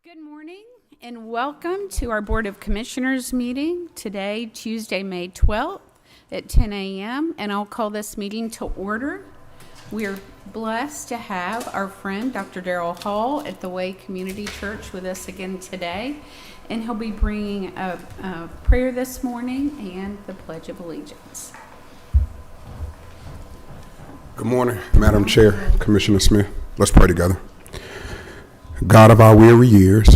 Good morning and welcome to our Board of Commissioners meeting today, Tuesday, May 12th at 10 a.m. and I'll call this meeting to order. We're blessed to have our friend Dr. Darrell Hall at the Way Community Church with us again today, and he'll be bringing a prayer this morning and the Pledge of Allegiance. Good morning, Madam Chair, Commissioner Smith. Let's pray together. God of our weary years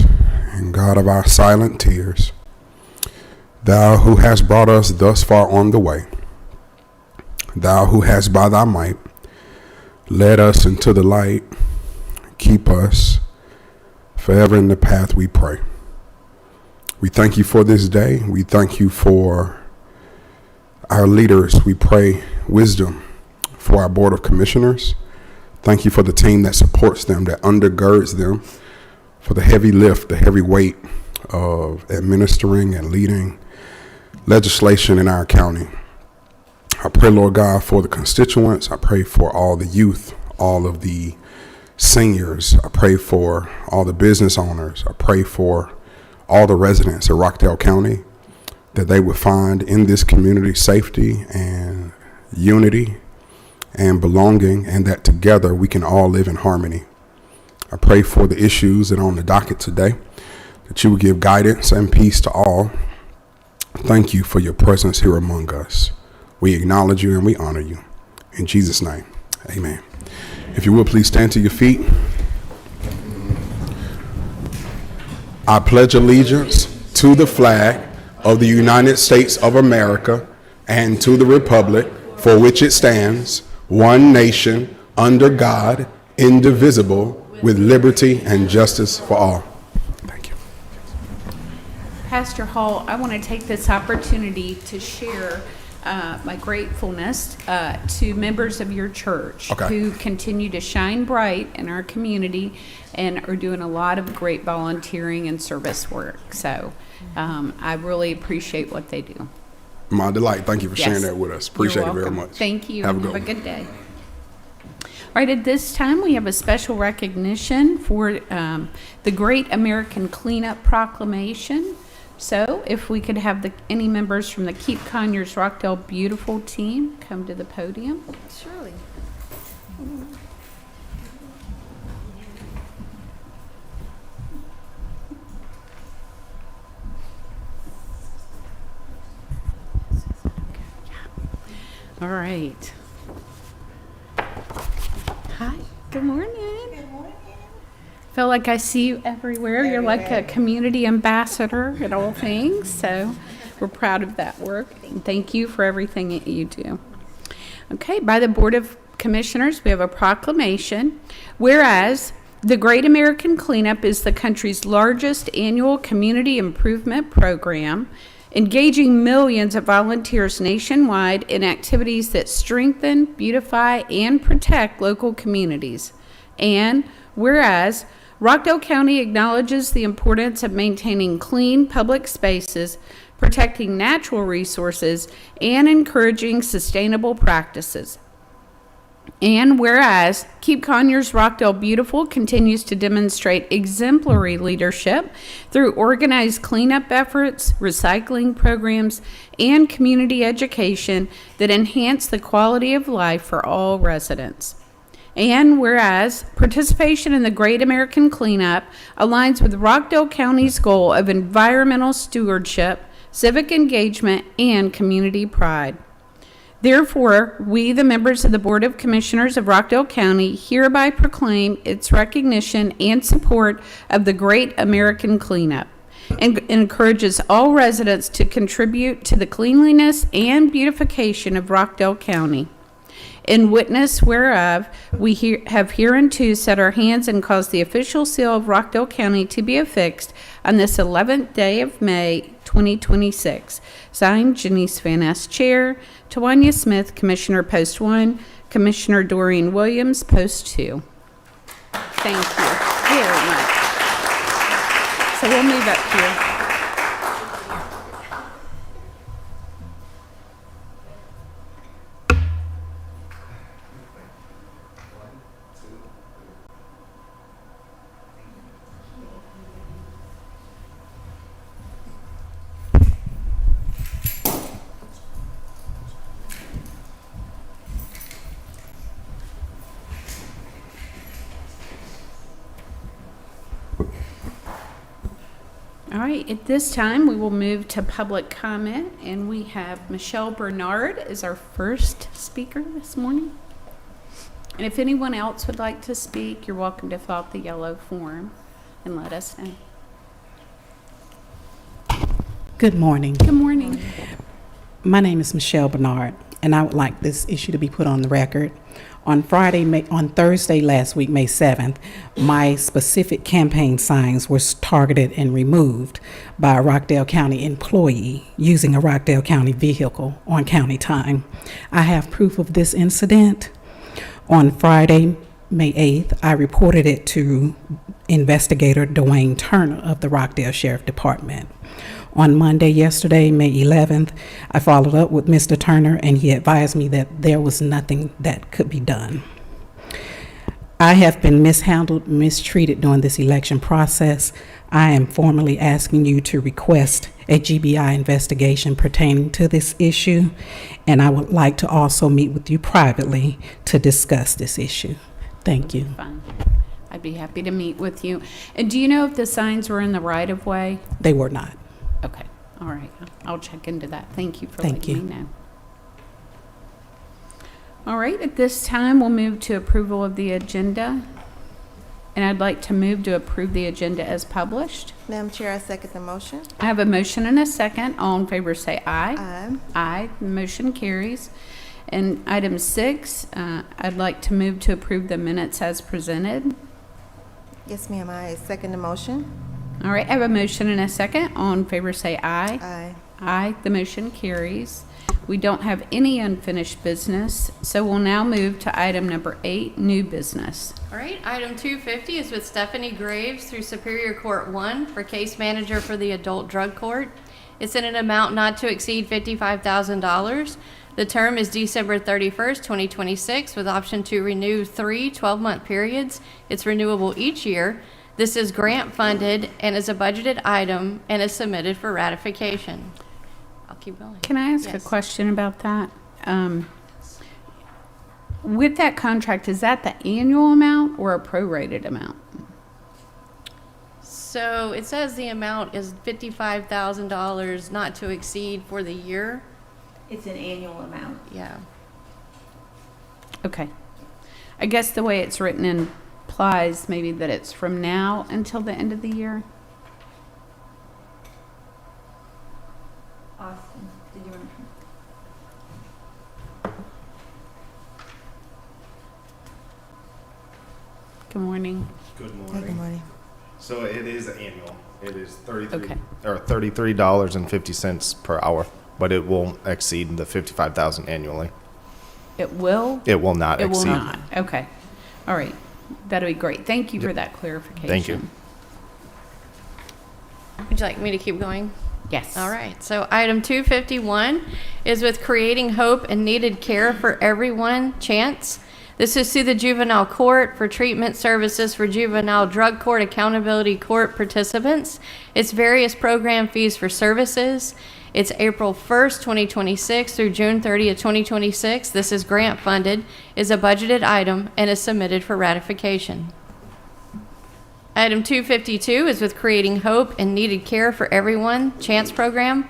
and God of our silent tears, thou who hast brought us thus far on the way, thou who hast by thy might led us into the light, keep us forever in the path, we pray. We thank you for this day. We thank you for our leaders. We pray wisdom for our Board of Commissioners. Thank you for the team that supports them, that undergirds them, for the heavy lift, the heavy weight of administering and leading legislation in our county. I pray, Lord God, for the constituents. I pray for all the youth, all of the seniors. I pray for all the business owners. I pray for all the residents of Rockdale County, that they would find in this community safety and unity and belonging, and that together we can all live in harmony. I pray for the issues that are on the docket today, that you would give guidance and peace to all. Thank you for your presence here among us. We acknowledge you and we honor you. In Jesus' name, amen. If you will, please stand to your feet. I pledge allegiance to the flag of the United States of America and to the republic for which it stands, one nation, under God, indivisible, with liberty and justice for all. Thank you. Pastor Hall, I want to take this opportunity to share my gratefulness to members of your church who continue to shine bright in our community and are doing a lot of great volunteering and service work. So I really appreciate what they do. My delight. Thank you for sharing that with us. Appreciate it very much. Thank you. Have a good day. All right, at this time, we have a special recognition for the Great American Cleanup Proclamation. So if we could have any members from the Keep Conyers Rockdale Beautiful team come to the podium. Surely. All right. Hi. Good morning. Good morning. Feel like I see you everywhere. You're like a community ambassador at all things. So we're proud of that work. And thank you for everything that you do. Okay, by the Board of Commissioners, we have a proclamation. Whereas the Great American Cleanup is the country's largest annual community improvement program, engaging millions of volunteers nationwide in activities that strengthen, beautify, and protect local communities. And whereas Rockdale County acknowledges the importance of maintaining clean public spaces, protecting natural resources, and encouraging sustainable practices. And whereas Keep Conyers Rockdale Beautiful continues to demonstrate exemplary leadership through organized cleanup efforts, recycling programs, and community education that enhance the quality of life for all residents. And whereas participation in the Great American Cleanup aligns with Rockdale County's goal of environmental stewardship, civic engagement, and community pride. Therefore, we, the members of the Board of Commissioners of Rockdale County, hereby proclaim its recognition and support of the Great American Cleanup, and encourages all residents to contribute to the cleanliness and beautification of Rockdale County. In witness whereof, we have hereunto set our hands and caused the official seal of Rockdale County to be affixed on this 11th day of May, 2026. Signed, Janice Van Ness, Chair. Tawanya Smith, Commissioner, Post 1. Commissioner Doreen Williams, Post 2. Thank you very much. So we'll move up here. All right, at this time, we will move to public comment, and we have Michelle Bernard as our first speaker this morning. And if anyone else would like to speak, you're welcome to fill out the yellow form and let us know. Good morning. Good morning. My name is Michelle Bernard, and I would like this issue to be put on the record. On Thursday last week, May 7th, my specific campaign signs were targeted and removed by a Rockdale County employee using a Rockdale County vehicle on county time. I have proof of this incident. On Friday, May 8th, I reported it to investigator Dwayne Turner of the Rockdale Sheriff Department. On Monday, yesterday, May 11th, I followed up with Mr. Turner, and he advised me that there was nothing that could be done. I have been mishandled, mistreated during this election process. I am formally asking you to request a GBI investigation pertaining to this issue, and I would like to also meet with you privately to discuss this issue. Thank you. Fine. I'd be happy to meet with you. And do you know if the signs were in the right-of-way? They were not. Okay, all right. I'll check into that. Thank you for Thank letting you. me know. All right, at this time, we'll move to approval of the agenda. And I'd like to move to approve the agenda as published. Madam Chair, I second the motion. I have a motion and a second. All in favor say aye. Aye. Aye, the motion carries. And item 6, I'd like to move to approve the minutes as presented. Yes, ma'am, I second the motion. All right, I have a motion and a second. All in favor say aye. Aye. Aye, the motion carries. We don't have any unfinished business, so we'll now move to item number 8, new business. All right, item 250 is with Stephanie Graves through Superior Court 1 for case manager for the adult drug court. It's in an amount not to exceed $55,000. The term is December 31st, 2026, with option to renew 3 12-month periods. It's renewable each year. This is grant funded and is a budgeted item and is submitted for ratification. I'll keep going. Can I ask a Yes. question about that? With that contract, is that the annual amount or a prorated amount? So it says the amount is $55,000 not to exceed for the year. It's an annual amount. Yeah. Okay. I guess the way it's written implies maybe that it's from now until the end of the year. Austin, did you want Good morning. Good Good morning. morning. So it is annual. It is Okay. $33.50 per hour, but it won't exceed the 55,000 annually. It will? It will not It will exceed. not. Okay. All right. That'll be great. Thank you for that clarification. Thank you. Would you like me to keep going? Yes. All right. So item 251 is with Creating Hope and Needed Care for Everyone, Chance. This is through the juvenile court for treatment services for juvenile drug court accountability court participants. It's various program fees for services. It's April 1st, 2026 through June 30th, 2026. This is grant funded, is a budgeted item, and is submitted for ratification. Item 252 is with Creating Hope and Needed Care for Everyone, Chance Program,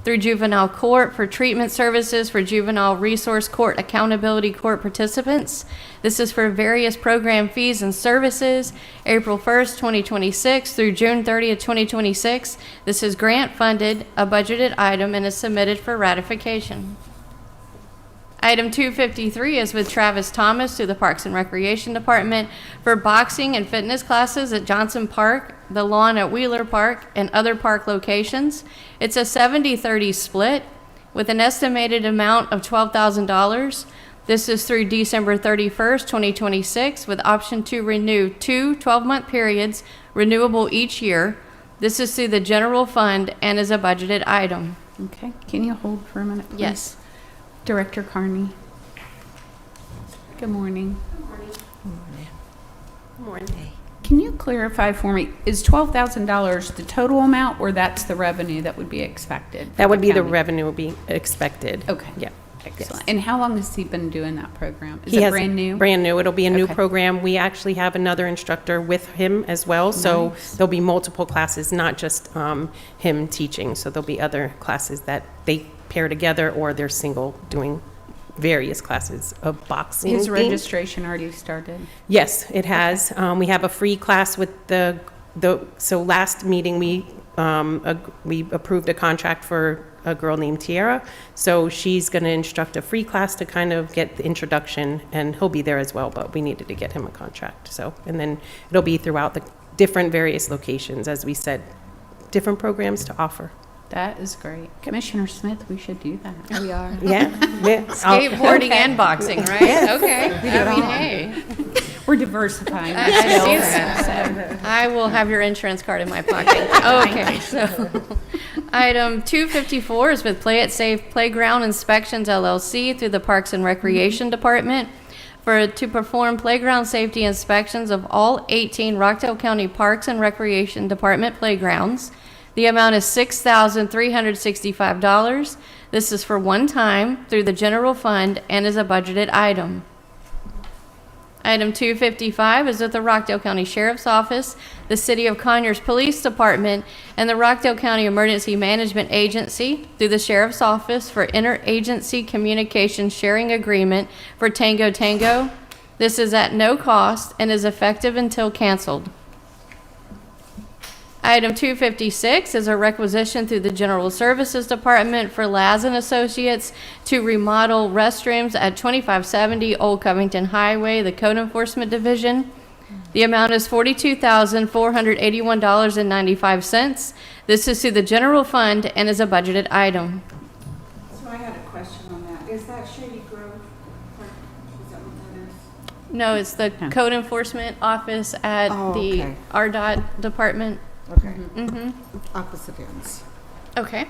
through juvenile court for treatment services for juvenile resource court accountability court participants. This is for various program fees and services, April 1st, 2026 through June 30th, 2026. This is grant funded, a budgeted item, and is submitted for ratification. Item 253 is with Travis Thomas through the Parks and Recreation Department for boxing and fitness classes at Johnson Park, the lawn at Wheeler Park, and other park locations. It's a 70-30 split with an estimated amount of $12,000. This is through December 31st, 2026, with option to renew 2 12-month periods, renewable each year. This is through the general fund and is a budgeted item. Okay. Can you hold for a minute, please? Yes. Director Carney. Good morning. Can you clarify for me, is $12,000 the total amount, or that's the revenue that would be expected? That would be the county? revenue being expected. Okay. Yeah. Excellent. And how long has he been doing that program? Is He it has brand new? Brand new. It'll be a new Okay. program. We actually have another instructor with him as well. So Nice. there'll be multiple classes, not just him teaching. So there'll be other classes that they pair together, or they're single doing various classes of boxing. His themed. registration already started? Yes, it has. We have a free class with so last meeting, we approved a contract for a girl named Tiara. So she's going to instruct a free class to kind of get the introduction, and he'll be there as well, but we needed to get him a contract. So, and then it'll be throughout the different various locations, as we said, different programs to offer. That is great. Commissioner Smith, we should do that. We are. Yeah. Skateboarding and boxing, right? Okay. I mean, hey. We're diversifying our I see skills. that. I will have your insurance card in my pocket. Okay, so item 254 is with Play It Safe Playground Inspections LLC through the Parks and Recreation Department to perform playground safety inspections of all 18 Rockdale County Parks and Recreation Department playgrounds. The amount is $6,365. This is for one time through the general fund and is a budgeted item. Item 255 is with the Rockdale County Sheriff's Office, the City of Conyers Police Department, and the Rockdale County Emergency Management Agency through the Sheriff's Office for interagency communication sharing agreement for Tango Tango. This is at no cost and is effective until canceled. Item 256 is a requisition through the General Services Department for Laz and Associates to remodel restrooms at 2570 Old Covington Highway, the Code Enforcement Division. The amount is $42,481.95. This is through the general fund and is a budgeted item. So I had a question on that. Is that Shady Grove? Or is that what that is? No, it's the Code Enforcement Office at Oh, the okay. RDOT Department. Okay. Mm-hmm. Opposite ends. Okay.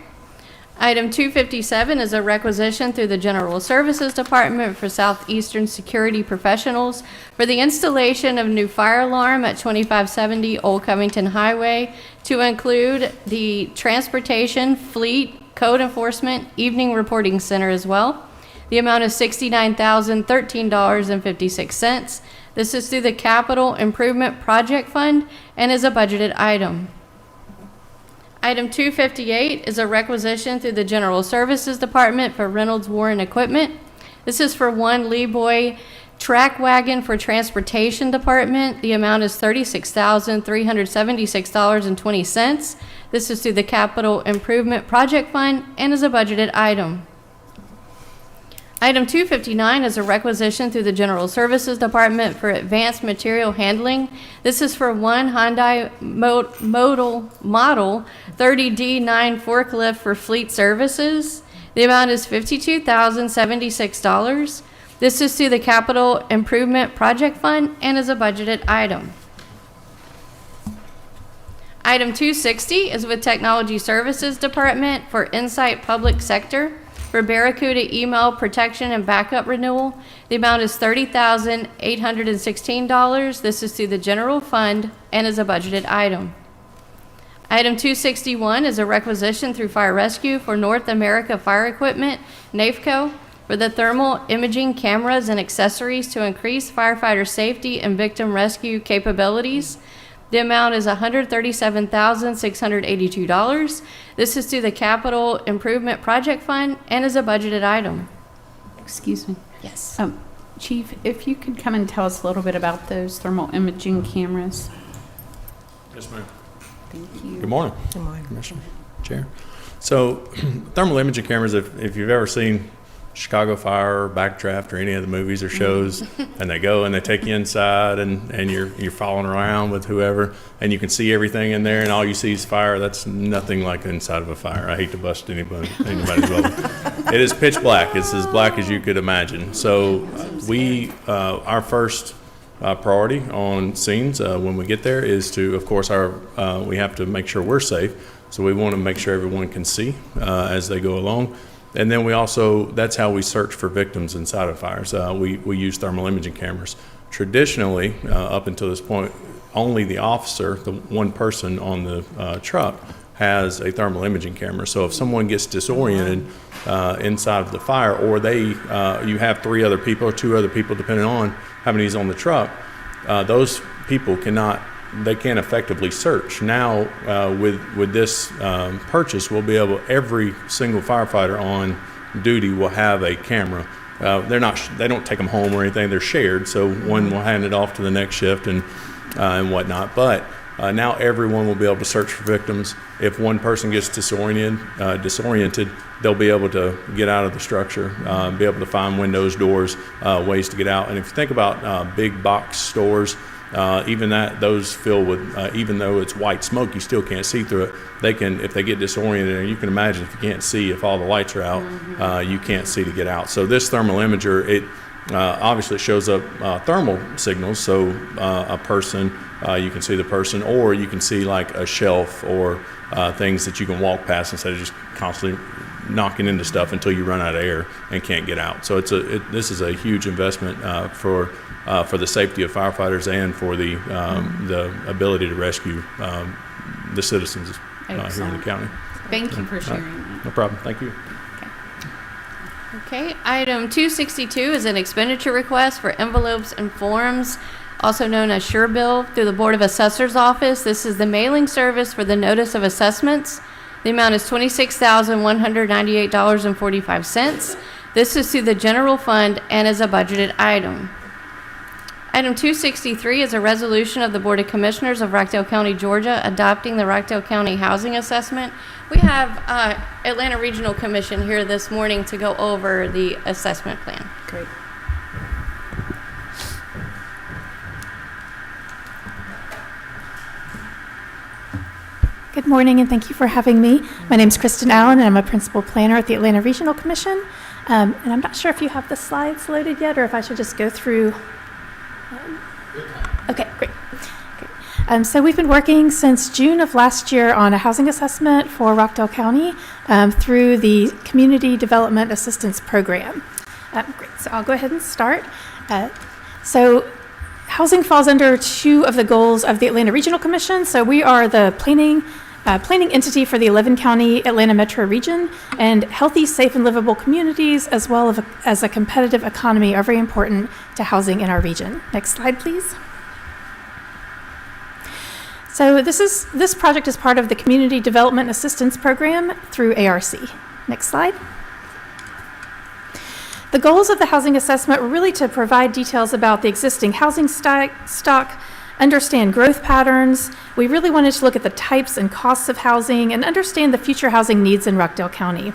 Item 257 is a requisition through the General Services Department for Southeastern Security Professionals for the installation of new fire alarm at 2570 Old Covington Highway to include the Transportation, Fleet, Code Enforcement, Evening Reporting Center as well. The amount is $69,013.56. This is through the Capital Improvement Project Fund and is a budgeted item. Item 258 is a requisition through the General Services Department for Reynolds Warren Equipment. This is for one Lee Boy track wagon for Transportation Department. The amount is $36,376.20. This is through the Capital Improvement Project Fund and is a budgeted item. Item 259 is a requisition through the General Services Department for Advanced Material Handling. This is for one Hyundai Model 30D9 forklift for fleet services. The amount is $52,076. This is through the Capital Improvement Project Fund and is a budgeted item. Item 260 is with Technology Services Department for Insight Public Sector for Barracuda email protection and backup renewal. The amount is $30,816. This is through the general fund and is a budgeted item. Item 261 is a requisition through Fire Rescue for North America Fire Equipment, NAFCO, for the thermal imaging cameras and accessories to increase firefighter safety and victim rescue capabilities. The amount is $137,682. This is through the Capital Improvement Project Fund and is a budgeted item. Excuse me. Yes. Chief, if you could come and tell us a little bit about those thermal imaging cameras. Yes, ma'am. Thank you. Good morning. Good morning. Commissioner, Chair. So thermal imaging cameras, if you've ever seen Chicago Fire or Backdraft or any of the movies or shows, and they go and they take you inside and you're following around with whoever and you can see everything in there and all you see is fire. That's nothing like the inside of a fire. I hate to bust anybody's bubble. It is pitch black. It's as black as you could imagine. So our first priority on scenes when we get there is to, of course, we have to make sure we're safe. So we want to make sure everyone can see as they go along. And then we also, that's how we search for victims inside of fires. We use thermal imaging cameras. Traditionally, up until this point, only the officer, the one person on the truck, has a thermal imaging camera. So if someone gets disoriented inside of the fire, or you have 3 other people or 2 other people, depending on how many is on the truck, those people can't effectively search. Now, with this purchase, we'll be able, every single firefighter on duty will have a camera. They don't take them home or anything. They're shared, so one will hand it off to the next shift and whatnot. But now everyone will be able to search for victims. If one person gets disoriented, they'll be able to get out of the structure, be able to find windows, doors, ways to get out. And if you think about big box stores, even those fill with, even though it's white smoke, you still can't see through it. They can, if they get disoriented, and you can imagine if you can't see, if all the lights are out, you can't see to get out. So this thermal imager, it obviously shows up thermal signals. So a person, you can see the person, or you can see like a shelf or things that you can walk past instead of just constantly knocking into stuff until you run out of air and can't get out. So this is a huge investment for the safety of firefighters and for the ability to rescue the citizens here in the county. Thank you for sharing that. No problem. Thank you. Okay, item 262 is an expenditure request for envelopes and forms, also known as Sure Bill, through the Board of Assessors Office. This is the mailing service for the notice of assessments. The amount is $26,198.45. This is through the general fund and is a budgeted item. Item 263 is a resolution of the Board of Commissioners of Rockdale County, Georgia, adopting the Rockdale County Housing Assessment. We have Atlanta Regional Commission here this morning to go over the assessment plan. Great. Good morning, and thank you for having me. My name is Kristen Allen, and I'm a principal planner at the Atlanta Regional Commission. And I'm not sure if you have the slides loaded yet, or if I should just go through. Okay, great. So we've been working since June of last year on a housing assessment for Rockdale County through the Community Development Assistance Program. Great, so I'll go ahead and start. So housing falls under 2 of the goals of the Atlanta Regional Commission. So we are the planning entity for the 11-county Atlanta metro region, and healthy, safe, and livable communities, as well as a competitive economy, are very important to housing in our region. Next slide, please. So this project is part of the Community Development Assistance Program through ARC. Next slide. The goals of the housing assessment were really to provide details about the existing housing stock, understand growth patterns. We really wanted to look at the types and costs of housing and understand the future housing needs in Rockdale County.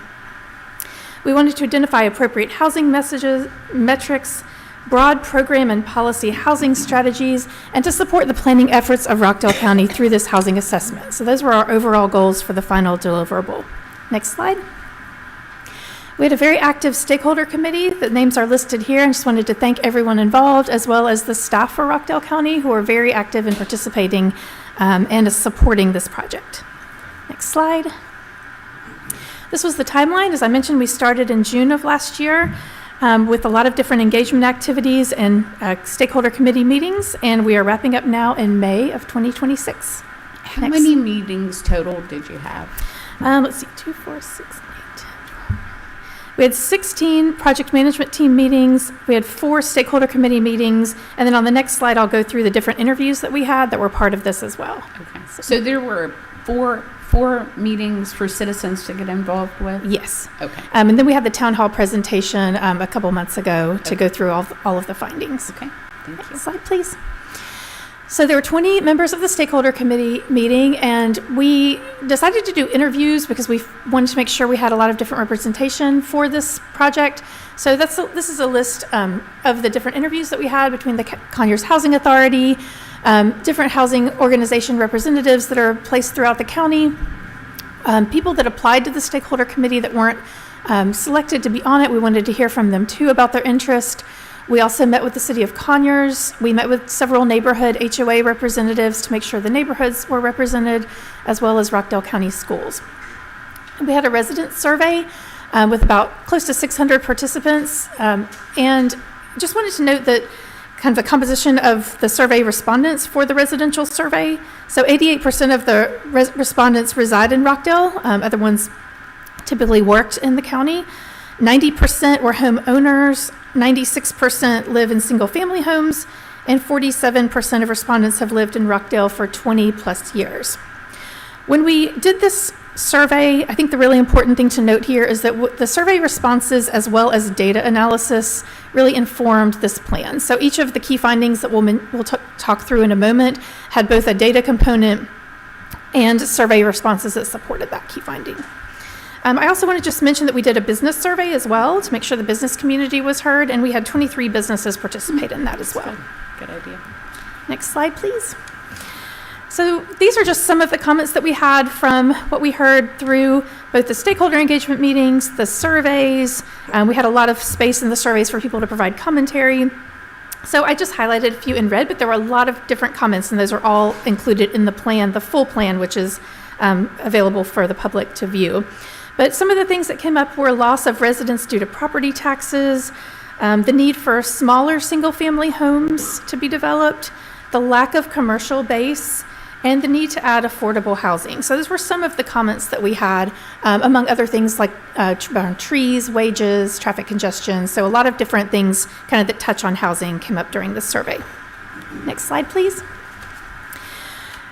We wanted to identify appropriate housing metrics, broad program and policy housing strategies, and to support the planning efforts of Rockdale County through this housing assessment. So those were our overall goals for the final deliverable. Next slide. We had a very active stakeholder committee. The names are listed here, and just wanted to thank everyone involved, as well as the staff for Rockdale County, who are very active in participating and supporting this project. Next slide. This was the timeline. As I mentioned, we started in June of last year with a lot of different engagement activities and stakeholder committee meetings, and we are wrapping up now in May of 2026. How many meetings total did you have? Let's see, 2, 4, 6, 8, 10, 12. We had 16 project management team meetings. We had 4 stakeholder committee meetings. And then on the next slide, I'll go through the different interviews that we had that were part of this as well. Okay. So there were four meetings for citizens to get involved with? Yes. Okay. And then we had the town hall presentation a couple months ago to go through all of the findings. Okay. Thank you. Next slide, please. So there were 20 members of the stakeholder committee meeting, and we decided to do interviews because we wanted to make sure we had a lot of different representation for this project. So this is a list of the different interviews that we had between the Conyers Housing Authority, different housing organization representatives that are placed throughout the county, people that applied to the stakeholder committee that weren't selected to be on it. We wanted to hear from them too about their interest. We also met with the city of Conyers. We met with several neighborhood HOA representatives to make sure the neighborhoods were represented, as well as Rockdale County schools. We had a resident survey with about close to 600 participants, and just wanted to note that kind of the composition of the survey respondents for the residential survey. So 88% of the respondents reside in Rockdale. Other ones typically worked in the county. 90% were homeowners, 96% live in single-family homes, and 47% of respondents have lived in Rockdale for 20 plus years. When we did this survey, I think the really important thing to note here is that the survey responses as well as data analysis really informed this plan. So each of the key findings that we'll talk through in a moment had both a data component and survey responses that supported that key finding. I also want to just mention that we did a business survey as well to make sure the business community was heard, and we had 23 businesses participate in that as well. Good idea. Next slide, please. So these are just some of the comments that we had from what we heard through both the stakeholder engagement meetings, the surveys. We had a lot of space in the surveys for people to provide commentary. So I just highlighted a few in red, but there were a lot of different comments, and those are all included in the plan, the full plan, which is available for the public to view. But some of the things that came up were loss of residents due to property taxes, the need for smaller single-family homes to be developed, the lack of commercial base, and the need to add affordable housing. So those were some of the comments that we had, among other things like trees, wages, traffic congestion. So a lot of different things kind of that touch on housing came up during the survey. Next slide, please.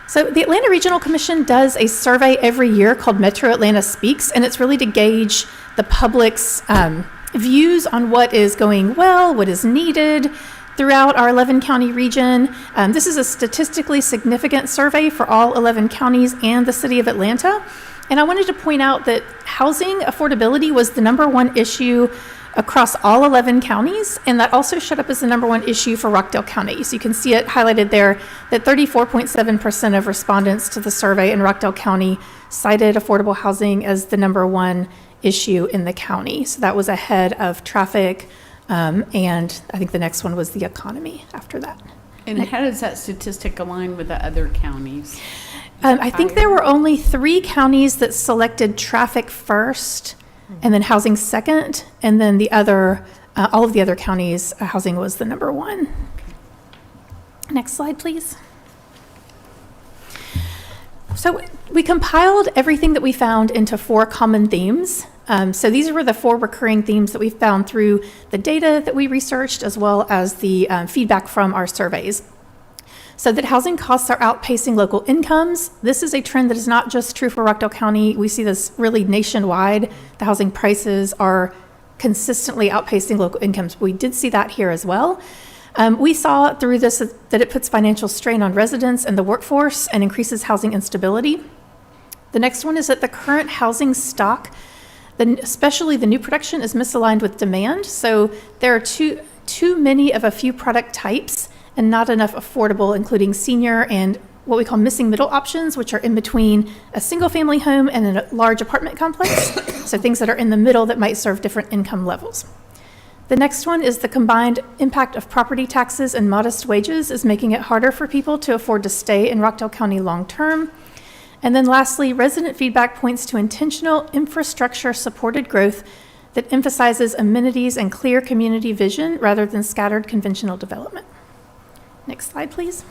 So the Atlanta Regional Commission does a survey every year called Metro Atlanta Speaks, and it's really to gauge the public's views on what is going well, what is needed throughout our 11-county region. This is a statistically significant survey for all 11 counties and the city of Atlanta. And I wanted to point out that housing affordability was the #1 issue across all 11 counties, and that also showed up as the #1 issue for Rockdale County. So you can see it highlighted there that 34.7% of respondents to the survey in Rockdale County cited affordable housing as the #1 issue in the county. So that was ahead of traffic, and I think the next one was the economy after that. And how does that statistic align with the other counties? I think there were only 3 counties that selected traffic first and then housing second, and then the other, all of the other counties, housing was the #1. Next slide, please. So we compiled everything that we found into 4 common themes. So these were the 4 recurring themes that we found through the data that we researched, as well as the feedback from our surveys. So that housing costs are outpacing local incomes. This is a trend that is not just true for Rockdale County. We see this really nationwide. The housing prices are consistently outpacing local incomes. We did see that here as well. We saw through this that it puts financial strain on residents and the workforce and increases housing instability. The next one is that the current housing stock, especially the new production, is misaligned with demand. So there are too many of a few product types and not enough affordable, including senior and what we call missing middle options, which are in between a single family home and a large apartment complex. So things that are in the middle that might serve different income levels. The next one is the combined impact of property taxes and modest wages is making it harder for people to afford to stay in Rockdale County long term. And then lastly, resident feedback points to intentional infrastructure supported growth that emphasizes amenities and clear community vision rather than scattered conventional development. Next slide, please.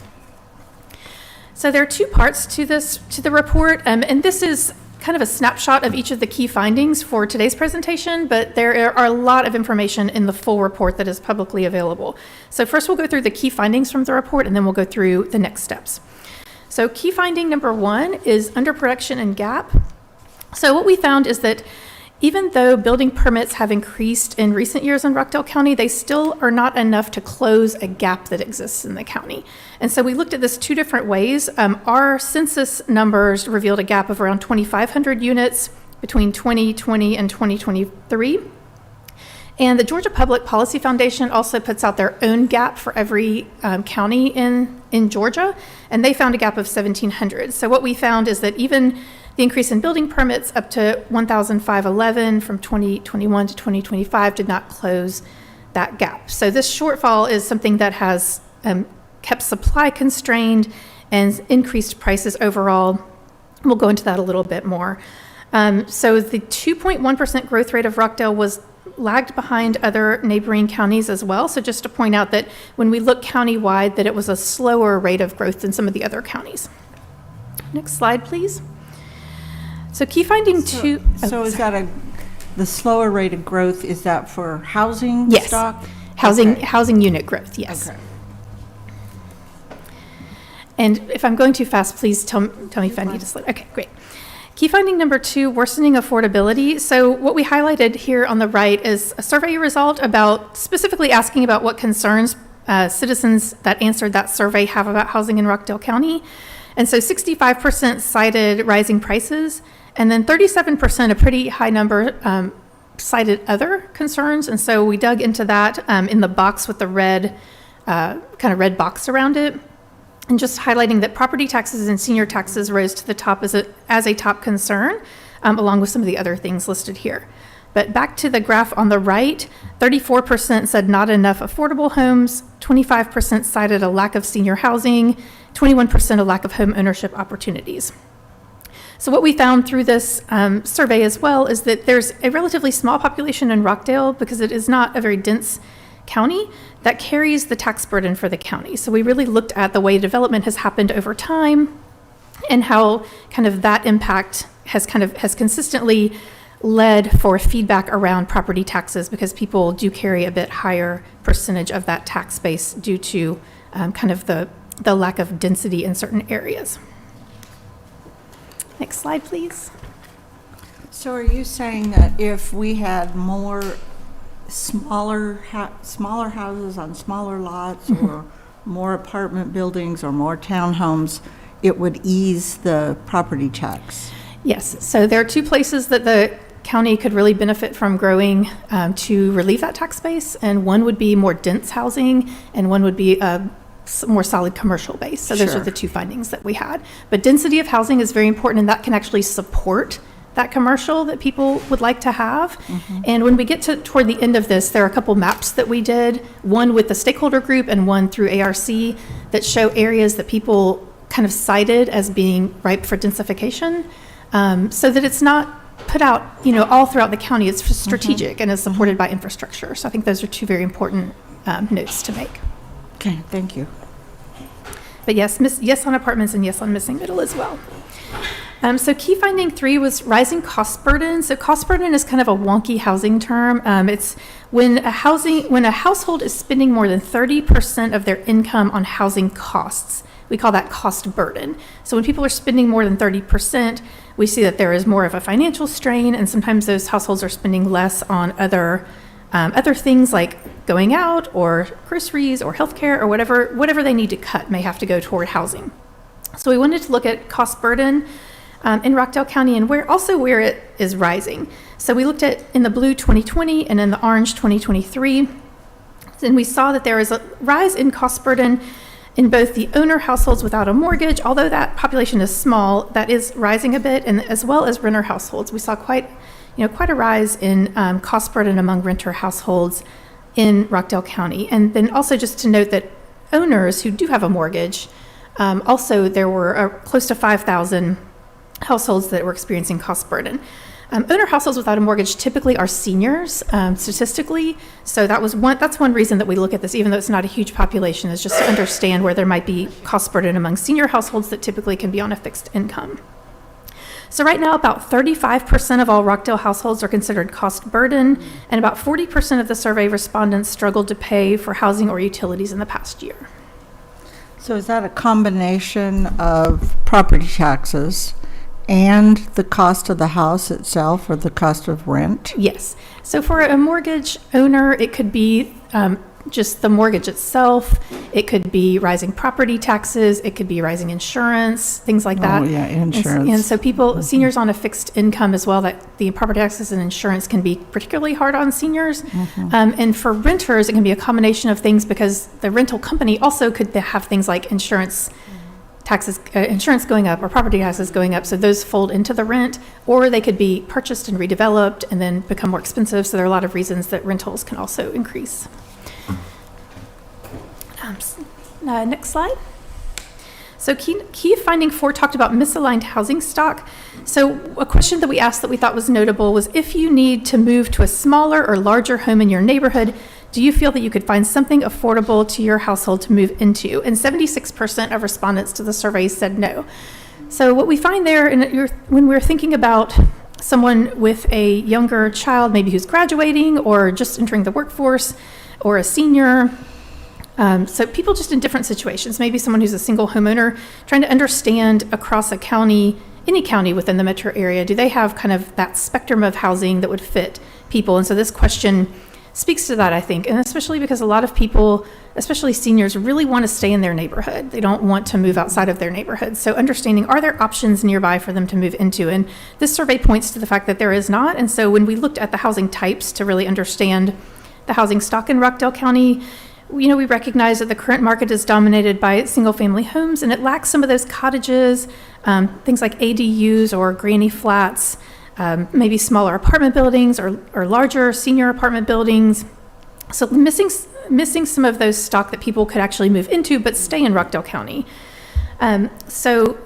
So there are 2 parts to the report, and this is kind of a snapshot of each of the key findings for today's presentation, but there are a lot of information in the full report that is publicly available. So first we'll go through the key findings from the report, and then we'll go through the next steps. So key finding #1 is underproduction and gap. So what we found is that even though building permits have increased in recent years in Rockdale County, they still are not enough to close a gap that exists in the county. And so we looked at this 2 different ways. Our census numbers revealed a gap of around 2,500 units between 2020 and 2023. And the Georgia Public Policy Foundation also puts out their own gap for every county in Georgia, and they found a gap of 1,700. So what we found is that even the increase in building permits up to 1,511 from 2021 to 2025 did not close that gap. So this shortfall is something that has kept supply constrained and increased prices overall. We'll go into that a little bit more. So the 2.1% growth rate of Rockdale was lagged behind other neighboring counties as well. So just to point out that when we look countywide, that it was a slower rate of growth than some of the other counties. Next slide, please. So key finding two. So is that the slower rate of growth, is that for housing Yes. stock? Housing unit growth, yes. Okay. And if I'm going too fast, please tell me if I need to slow. Okay, great. Key finding number 2, worsening affordability. So what we highlighted here on the right is a survey result about specifically asking about what concerns citizens that answered that survey have about housing in Rockdale County. And so 65% cited rising prices, and then 37%, a pretty high number, cited other concerns. And so we dug into that in the box with the red, kind of red box around it. And just highlighting that property taxes and senior taxes rose to the top as a top concern, along with some of the other things listed here. But back to the graph on the right, 34% said not enough affordable homes, 25% cited a lack of senior housing, 21% a lack of home ownership opportunities. So what we found through this survey as well is that there's a relatively small population in Rockdale, because it is not a very dense county, that carries the tax burden for the county. So we really looked at the way development has happened over time and how kind of that impact has consistently led for feedback around property taxes, because people do carry a bit higher percentage of that tax base due to kind of the lack of density in certain areas. Next slide, please. So are you saying that if we had more smaller houses on smaller lots, or more apartment buildings or more townhomes, it would ease the property tax? Yes, so there are 2 places that the county could really benefit from growing to relieve that tax base, and one would be more dense housing, and one would be a more solid commercial base. So those are the 2 findings that we had. But density of housing is very important, and that can actually support that commercial that people would like to have. And when we get toward the end of this, there are a couple maps that we did, one with the stakeholder group and one through ARC, that show areas that people kind of cited as being ripe for densification, so that it's not put out, all throughout the county. It's strategic and is supported by infrastructure. So I think those are 2 very important notes to make. Okay, thank you. But yes, yes on apartments and yes on missing middle as well. So key finding 3 was rising cost burden. So cost burden is kind of a wonky housing term. It's when a household is spending more than 30% of their income on housing costs. We call that cost burden. So when people are spending more than 30%, we see that there is more of a financial strain, and sometimes those households are spending less on other things like going out or groceries or healthcare, or whatever they need to cut may have to go toward housing. So we wanted to look at cost burden in Rockdale County, and where it is rising. So we looked at in the blue 2020 and in the orange 2023, and we saw that there is a rise in cost burden in both the owner households without a mortgage, although that population is small, that is rising a bit, and as well as renter households. We saw quite a rise in cost burden among renter households in Rockdale County. And then also just to note that owners who do have a mortgage, also there were close to 5,000 households that were experiencing cost burden. Owner households without a mortgage typically are seniors, statistically. So that's one reason that we look at this, even though it's not a huge population, is just to understand where there might be cost burden among senior households that typically can be on a fixed income. So right now, about 35% of all Rockdale households are considered cost burden, and about 40% of the survey respondents struggled to pay for housing or utilities in the past year. So is that a combination of property taxes and the cost of the house itself, or the cost of rent? Yes. So for a mortgage owner, it could be just the mortgage itself. It could be rising property taxes. It could be rising insurance, things like that. Oh, yeah, insurance. And so seniors on a fixed income as well, that the property taxes and insurance can be particularly hard on seniors. And for renters, it can be a combination of things, because the rental company also could have things like insurance going up or property taxes going up, so those fold into the rent, or they could be purchased and redeveloped and then become more expensive. So there are a lot of reasons that rentals can also increase. Next slide. So key finding 4 talked about misaligned housing stock. So a question that we asked that we thought was notable was, if you need to move to a smaller or larger home in your neighborhood, do you feel that you could find something affordable to your household to move into? And 76% of respondents to the survey said no. So what we find there, when we're thinking about someone with a younger child, maybe who's graduating or just entering the workforce, or a senior, so people just in different situations, maybe someone who's a single homeowner, trying to understand across a county, any county within the metro area, do they have kind of that spectrum of housing that would fit people? And so this question speaks to that, I think, and especially because a lot of people, especially seniors, really want to stay in their neighborhood. They don't want to move outside of their neighborhood. So understanding, are there options nearby for them to move into? And this survey points to the fact that there is not. And so when we looked at the housing types to really understand the housing stock in Rockdale County, we recognize that the current market is dominated by single-family homes, and it lacks some of those cottages, things like ADUs or granny flats, maybe smaller apartment buildings or larger senior apartment buildings. So missing some of those stock that people could actually move into but stay in Rockdale County. So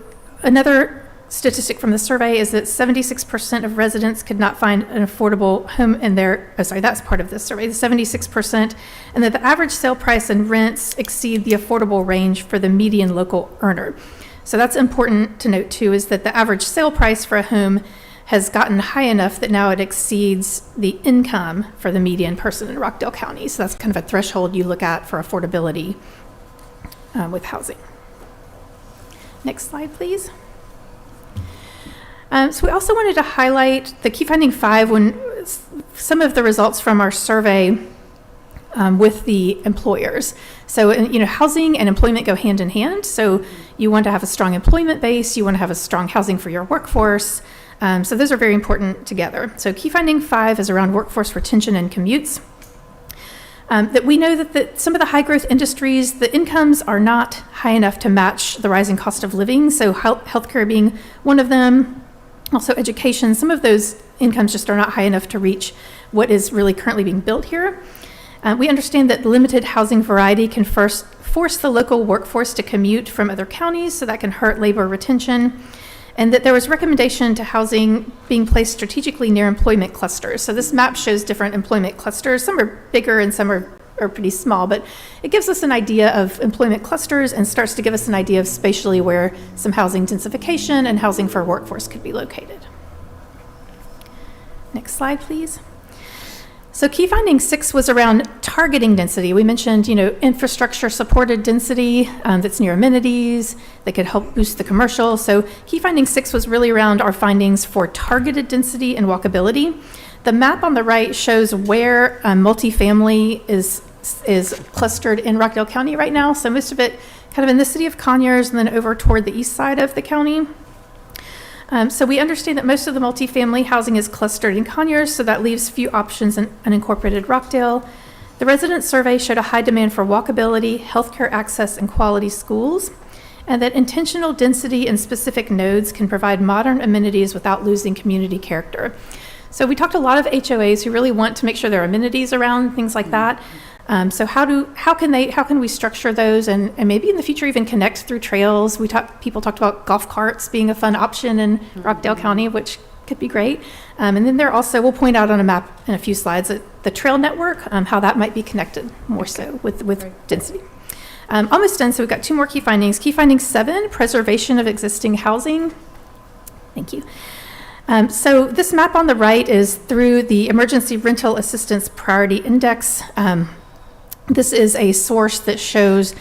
another statistic from the survey is that 76% of residents could not find an affordable home in their, that's part of this survey, the 76%, and that the average sale price and rents exceed the affordable range for the median local earner. So that's important to note too, is that the average sale price for a home has gotten high enough that now it exceeds the income for the median person in Rockdale County. So that's kind of a threshold you look at for affordability with housing. Next slide, please. So we also wanted to highlight the key finding 5, when some of the results from our survey with the employers. So, housing and employment go hand in hand. So you want to have a strong employment base, you want to have a strong housing for your workforce. So those are very important together. So key finding 5 is around workforce retention and commutes. That we know that some of the high growth industries, the incomes are not high enough to match the rising cost of living. So healthcare being one of them, also education, some of those incomes just are not high enough to reach what is really currently being built here. We understand that limited housing variety can first force the local workforce to commute from other counties, so that can hurt labor retention. And that there was recommendation to housing being placed strategically near employment clusters. So this map shows different employment clusters. Some are bigger and some are pretty small, but it gives us an idea of employment clusters and starts to give us an idea of spatially where some housing densification and housing for workforce could be located. Next slide, please. So key finding 6 was around targeting density. We mentioned, infrastructure supported density that's near amenities that could help boost the commercial. So key finding 6 was really around our findings for targeted density and walkability. The map on the right shows where multifamily is clustered in Rockdale County right now. So most of it kind of in the city of Conyers and then over toward the east side of the county. So we understand that most of the multifamily housing is clustered in Conyers, so that leaves few options in unincorporated Rockdale. The resident survey showed a high demand for walkability, healthcare access, and quality schools, and that intentional density in specific nodes can provide modern amenities without losing community character. So we talked to a lot of HOAs who really want to make sure there are amenities around, things like that. So how can we structure those and maybe in the future even connect through trails? People talked about golf carts being a fun option in Rockdale County, which could be great. And then there also, we'll point out on a map in a few slides, the trail network, how that might be connected more so with density. Almost done, so we've got 2 more key findings. Key finding 7, preservation of existing housing. Thank you. So this map on the right is through the Emergency Rental Assistance Priority Index. This is a source that shows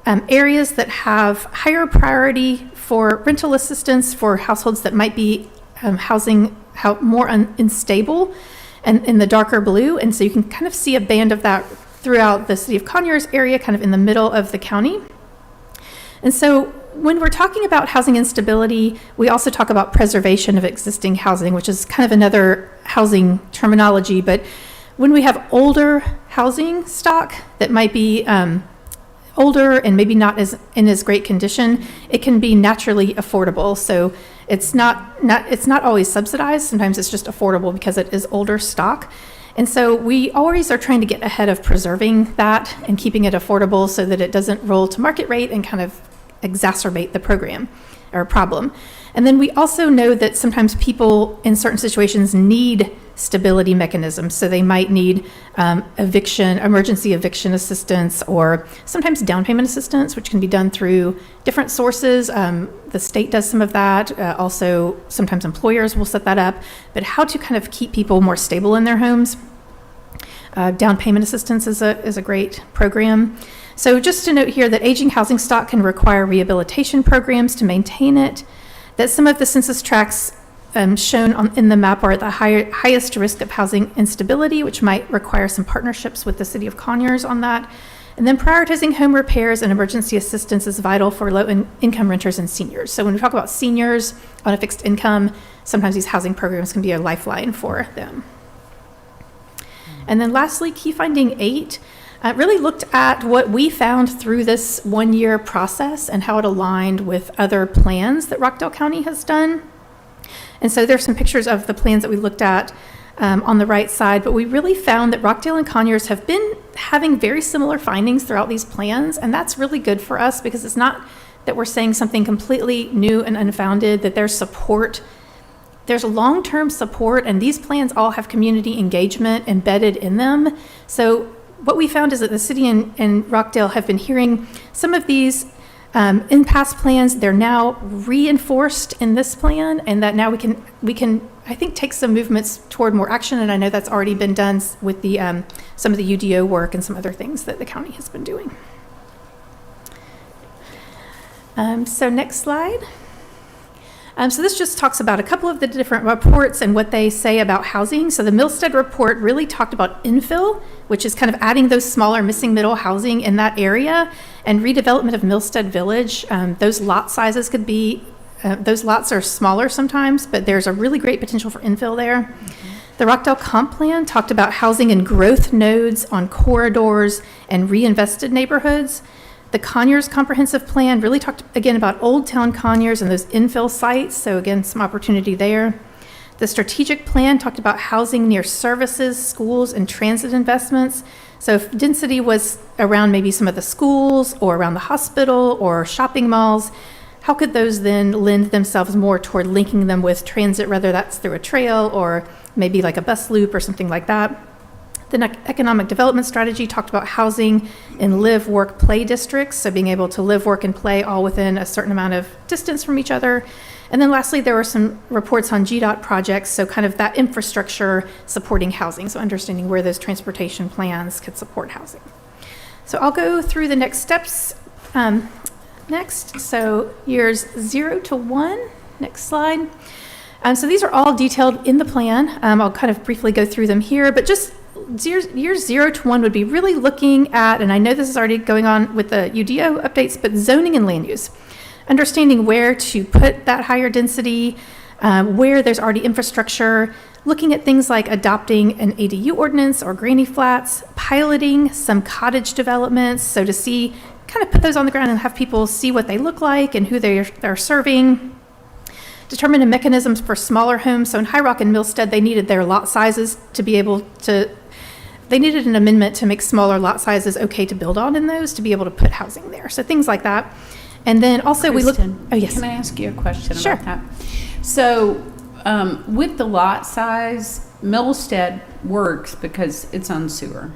areas that have higher priority for rental assistance for households that might be housing more unstable, and in the darker blue. And so you can kind of see a band of that throughout the city of Conyers area, kind of in the middle of the county. And so when we're talking about housing instability, we also talk about preservation of existing housing, which is kind of another housing terminology. But when we have older housing stock that might be older and maybe not in as great condition, it can be naturally affordable. So it's not always subsidized. Sometimes it's just affordable because it is older stock. And so we always are trying to get ahead of preserving that and keeping it affordable so that it doesn't roll to market rate and kind of exacerbate the program or problem. And then we also know that sometimes people in certain situations need stability mechanisms. So they might need emergency eviction assistance, or sometimes down payment assistance, which can be done through different sources. The state does some of that. Also, sometimes employers will set that up. But how to kind of keep people more stable in their homes. Down payment assistance is a great program. So just to note here that aging housing stock can require rehabilitation programs to maintain it, that some of the census tracts shown in the map are at the highest risk of housing instability, which might require some partnerships with the city of Conyers on that. And then prioritizing home repairs and emergency assistance is vital for low-income renters and seniors. So when we talk about seniors on a fixed income, sometimes these housing programs can be a lifeline for them. And then lastly, key finding 8 really looked at what we found through this 1-year process and how it aligned with other plans that Rockdale County has done. And so there's some pictures of the plans that we looked at on the right side, but we really found that Rockdale and Conyers have been having very similar findings throughout these plans, and that's really good for us because it's not that we're saying something completely new and unfounded, that there's support. There's long-term support, and these plans all have community engagement embedded in them. So what we found is that the city and Rockdale have been hearing some of these in past plans. They're now reinforced in this plan, and that now we can I think take some movements toward more action. And I know that's already been done with the some of the UDO work and some other things that the county has been doing. So next slide. So this just talks about a couple of the different reports and what they say about housing. So the Milstead report really talked about infill, which is kind of adding those smaller missing middle housing in that area, and redevelopment of Milstead Village. Those lot sizes could be, those lots are smaller sometimes, but there's a really great potential for infill there. Mm-hmm. The Rockdale Comp Plan talked about housing in growth nodes on corridors and reinvested neighborhoods. The Conyers Comprehensive Plan really talked, again, about Old Town Conyers and those infill sites, so again, some opportunity there. The Strategic Plan talked about housing near services, schools, and transit investments. So if density was around maybe some of the schools or around the hospital or shopping malls, how could those then lend themselves more toward linking them with transit, whether that's through a trail or maybe like a bus loop or something like that? The economic development strategy talked about housing in live, work, play districts, so being able to live, work, and play all within a certain amount of distance from each other. And then lastly, there were some reports on GDOT projects, so kind of that infrastructure supporting housing, so understanding where those transportation plans could support housing. So I'll go through the next steps next. So years 0 to 1, next slide. So these are all detailed in the plan. I'll kind of briefly go through them here, but just years 0 to 1 would be really looking at, and I know this is already going on with the UDO updates, but zoning and land use. Understanding where to put that higher density, where there's already infrastructure, looking at things like adopting an ADU ordinance or granny flats, piloting some cottage developments, so to see, kind of put those on the ground and have people see what they look like and who they're serving. Determine mechanisms for smaller homes. So in High Rock and Milstead, they needed their lot sizes to be able to, they needed an amendment to make smaller lot sizes okay to build on in those, to be able to put housing there. So things like that. And then also we look, oh yes. Can I ask you a question Sure. about that? So with the lot size, Milstead works because it's on sewer.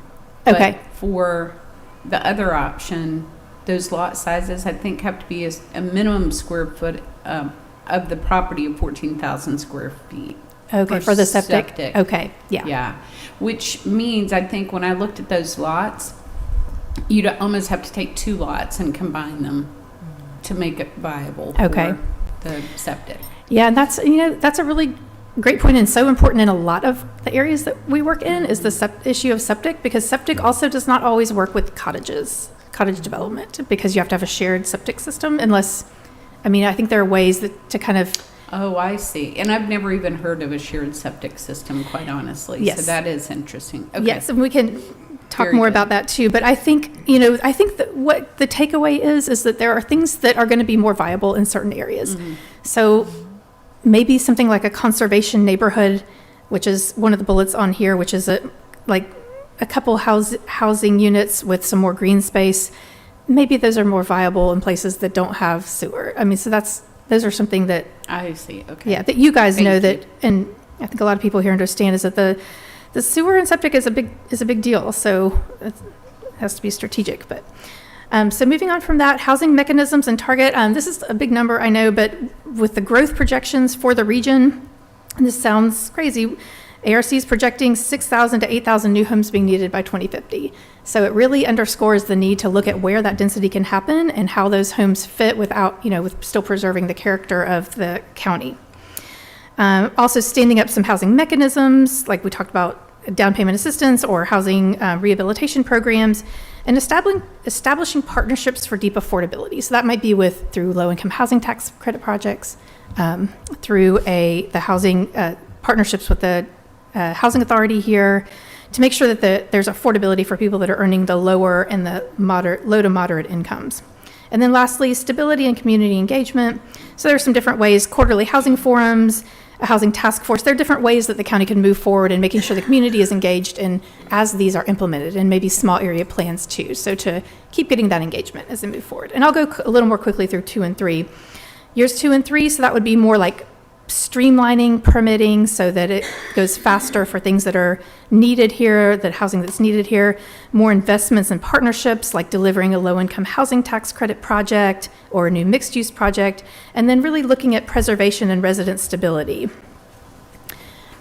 Okay. But for the other option, those lot sizes, I think, have to be a minimum square foot of the property of 14,000 square feet. Okay, for the septic? Okay, yeah. Yeah, which means, I think, when I looked at those lots, you'd almost have to take 2 lots and combine them to make it viable for the septic. Yeah, and that's, that's a really great point and so important in a lot of the areas that we work in is the issue of septic, because septic also does not always work with cottage development, because you have to have a shared septic system unless, I think there are ways to kind of. Oh, I see. And I've never even heard of a shared septic system, quite honestly. Yes. So that is interesting. Okay. Yes, and we can talk Very more good. about that too. But I think, that what the takeaway is that there are things that are going to be more viable in certain areas. Mm-hmm. So maybe something like a conservation neighborhood, which is one of the bullets on here, which is a couple housing units with some more green space. maybe those are more viable in places that don't have sewer. I mean, so those are something that, I see, okay. yeah, that you guys know Thank that, and I think a lot of people here understand, is that the sewer and septic is a big deal. So it has to be strategic. But so moving on from that, housing mechanisms and target. This is a big number, I know, but with the growth projections for the region, and this sounds crazy, ARC is projecting 6,000 to 8,000 new homes being needed by 2050. So it really underscores the need to look at where that density can happen and how those homes fit without, with still preserving the character of the county. Also standing up some housing mechanisms, like we talked about down payment assistance or housing rehabilitation programs, and establishing partnerships for deep affordability. So that might be through low-income housing tax credit projects, through the housing partnerships with the housing authority here, to make sure that there's affordability for people that are earning the lower and the low to moderate incomes. And then lastly, stability and community engagement. So there are some different ways: quarterly housing forums, a housing task force. There are different ways that the county can move forward in making sure the community is engaged in as these are implemented, and maybe small area plans too. So to keep getting that engagement as they move forward. And I'll go a little more quickly through 2 and 3. Years 2 and 3, so that would be more like streamlining permitting so that it goes faster for things that are needed here, that housing that's needed here, more investments and partnerships like delivering a low-income housing tax credit project or a new mixed-use project, and then really looking at preservation and resident stability.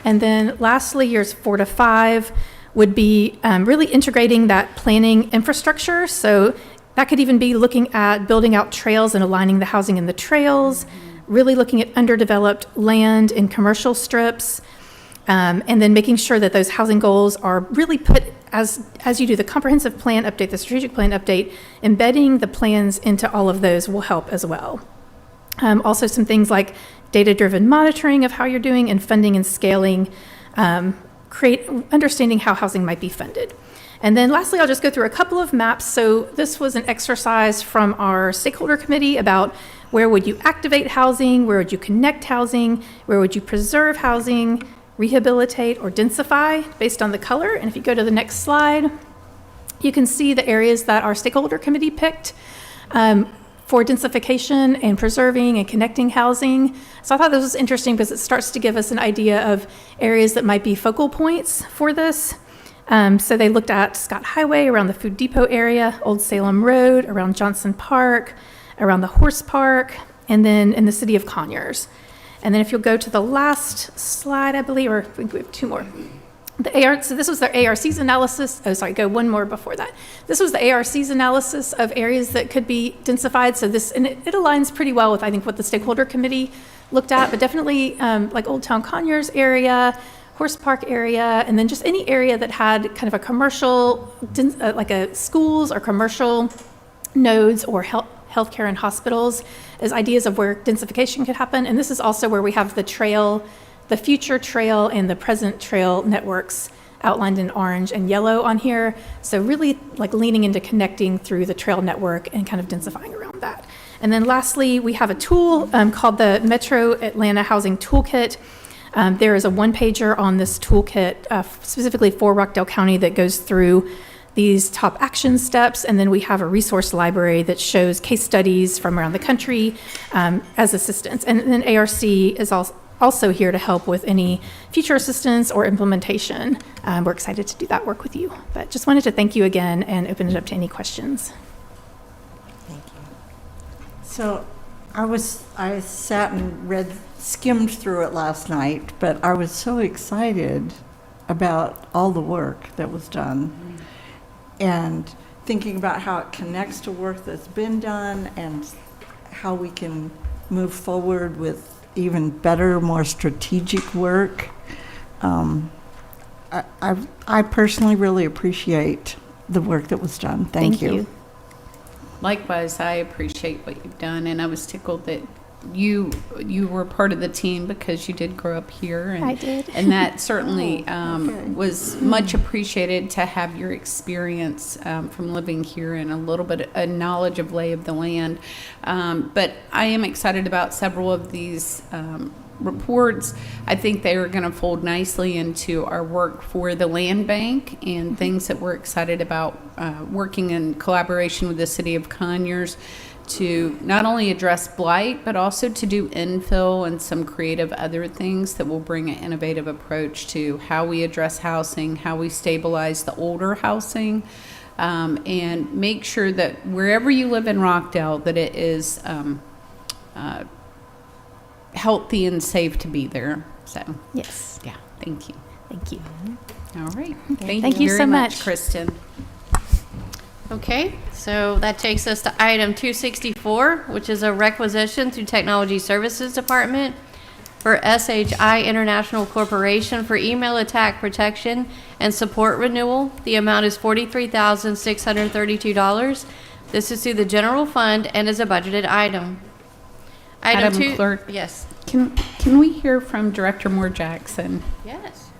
And then lastly, years 4 to 5 would be really integrating that planning infrastructure. So that could even be looking at building out trails and aligning the housing in the trails, really looking at underdeveloped land in commercial strips, and then making sure that those housing goals are really put, as you do the comprehensive plan update, the strategic plan update, embedding the plans into all of those will help as well. Also some things like data-driven monitoring of how you're doing, and funding and scaling, understanding how housing might be funded. And then lastly, I'll just go through a couple of maps. So this was an exercise from our stakeholder committee about where would you activate housing, where would you connect housing, where would you preserve housing, rehabilitate, or densify based on the color. And if you go to the next slide, you can see the areas that our stakeholder committee picked for densification and preserving and connecting housing. So I thought this was interesting because it starts to give us an idea of areas that might be focal points for this. So they looked at Scott Highway around the Food Depot area, Old Salem Road around Johnson Park, around the Horse Park, and then in the city of Conyers. And then if you'll go to the last slide, I believe, or I think we have 2 more. So this was their ARC's analysis. Oh, sorry, go one more before that. This was the ARC's analysis of areas that could be densified. So this, and it aligns pretty well with, I think, what the stakeholder committee looked at, but definitely like Old Town Conyers area, Horse Park area, and then just any area that had kind of a commercial, like a schools or commercial nodes or healthcare and hospitals as ideas of where densification could happen. And this is also where we have the trail, the future trail and the present trail networks outlined in orange and yellow on here. So really like leaning into connecting through the trail network and kind of densifying around that. And then lastly, we have a tool called the Metro Atlanta Housing Toolkit. There is a one-pager on this toolkit specifically for Rockdale County that goes through these top action steps, and then we have a resource library that shows case studies from around the country as assistance. And then ARC is also here to help with any future assistance or implementation. We're excited to do that work with you, but just wanted to thank you again and open it up to any questions. Thank you. So I sat and skimmed through it last night, but I was so excited about all the work that was done and thinking about how it connects to work that's been done and how we can move forward with even better, more strategic work. I personally really appreciate the work that was done. Thank you. Likewise, I appreciate what you've done, and I was tickled that you were part of the team because you did grow up here. And, I did. And that certainly was much appreciated to have your experience from living here and a little bit of knowledge of lay of the land. But I am excited about several of these reports. I think they are going to fold nicely into our work for the land bank and things that we're excited about working in collaboration with the city of Conyers to not only address blight, but also to do infill and some creative other things that will bring an innovative approach to how we address housing, how we stabilize the older housing, and make sure that wherever you live in Rockdale, that it is healthy and safe to be there. So, Yes. yeah, thank you. Thank you. All right. Thank you very so much, much. Kristen. Okay, so that takes us to item 264, which is a requisition through Technology Services Department for SHI International Corporation for email attack protection and support renewal. The amount is $43,632. This is through the general fund and is a budgeted item. Madam two. Clerk. Yes. Can we hear from Director Moore Jackson? Yes.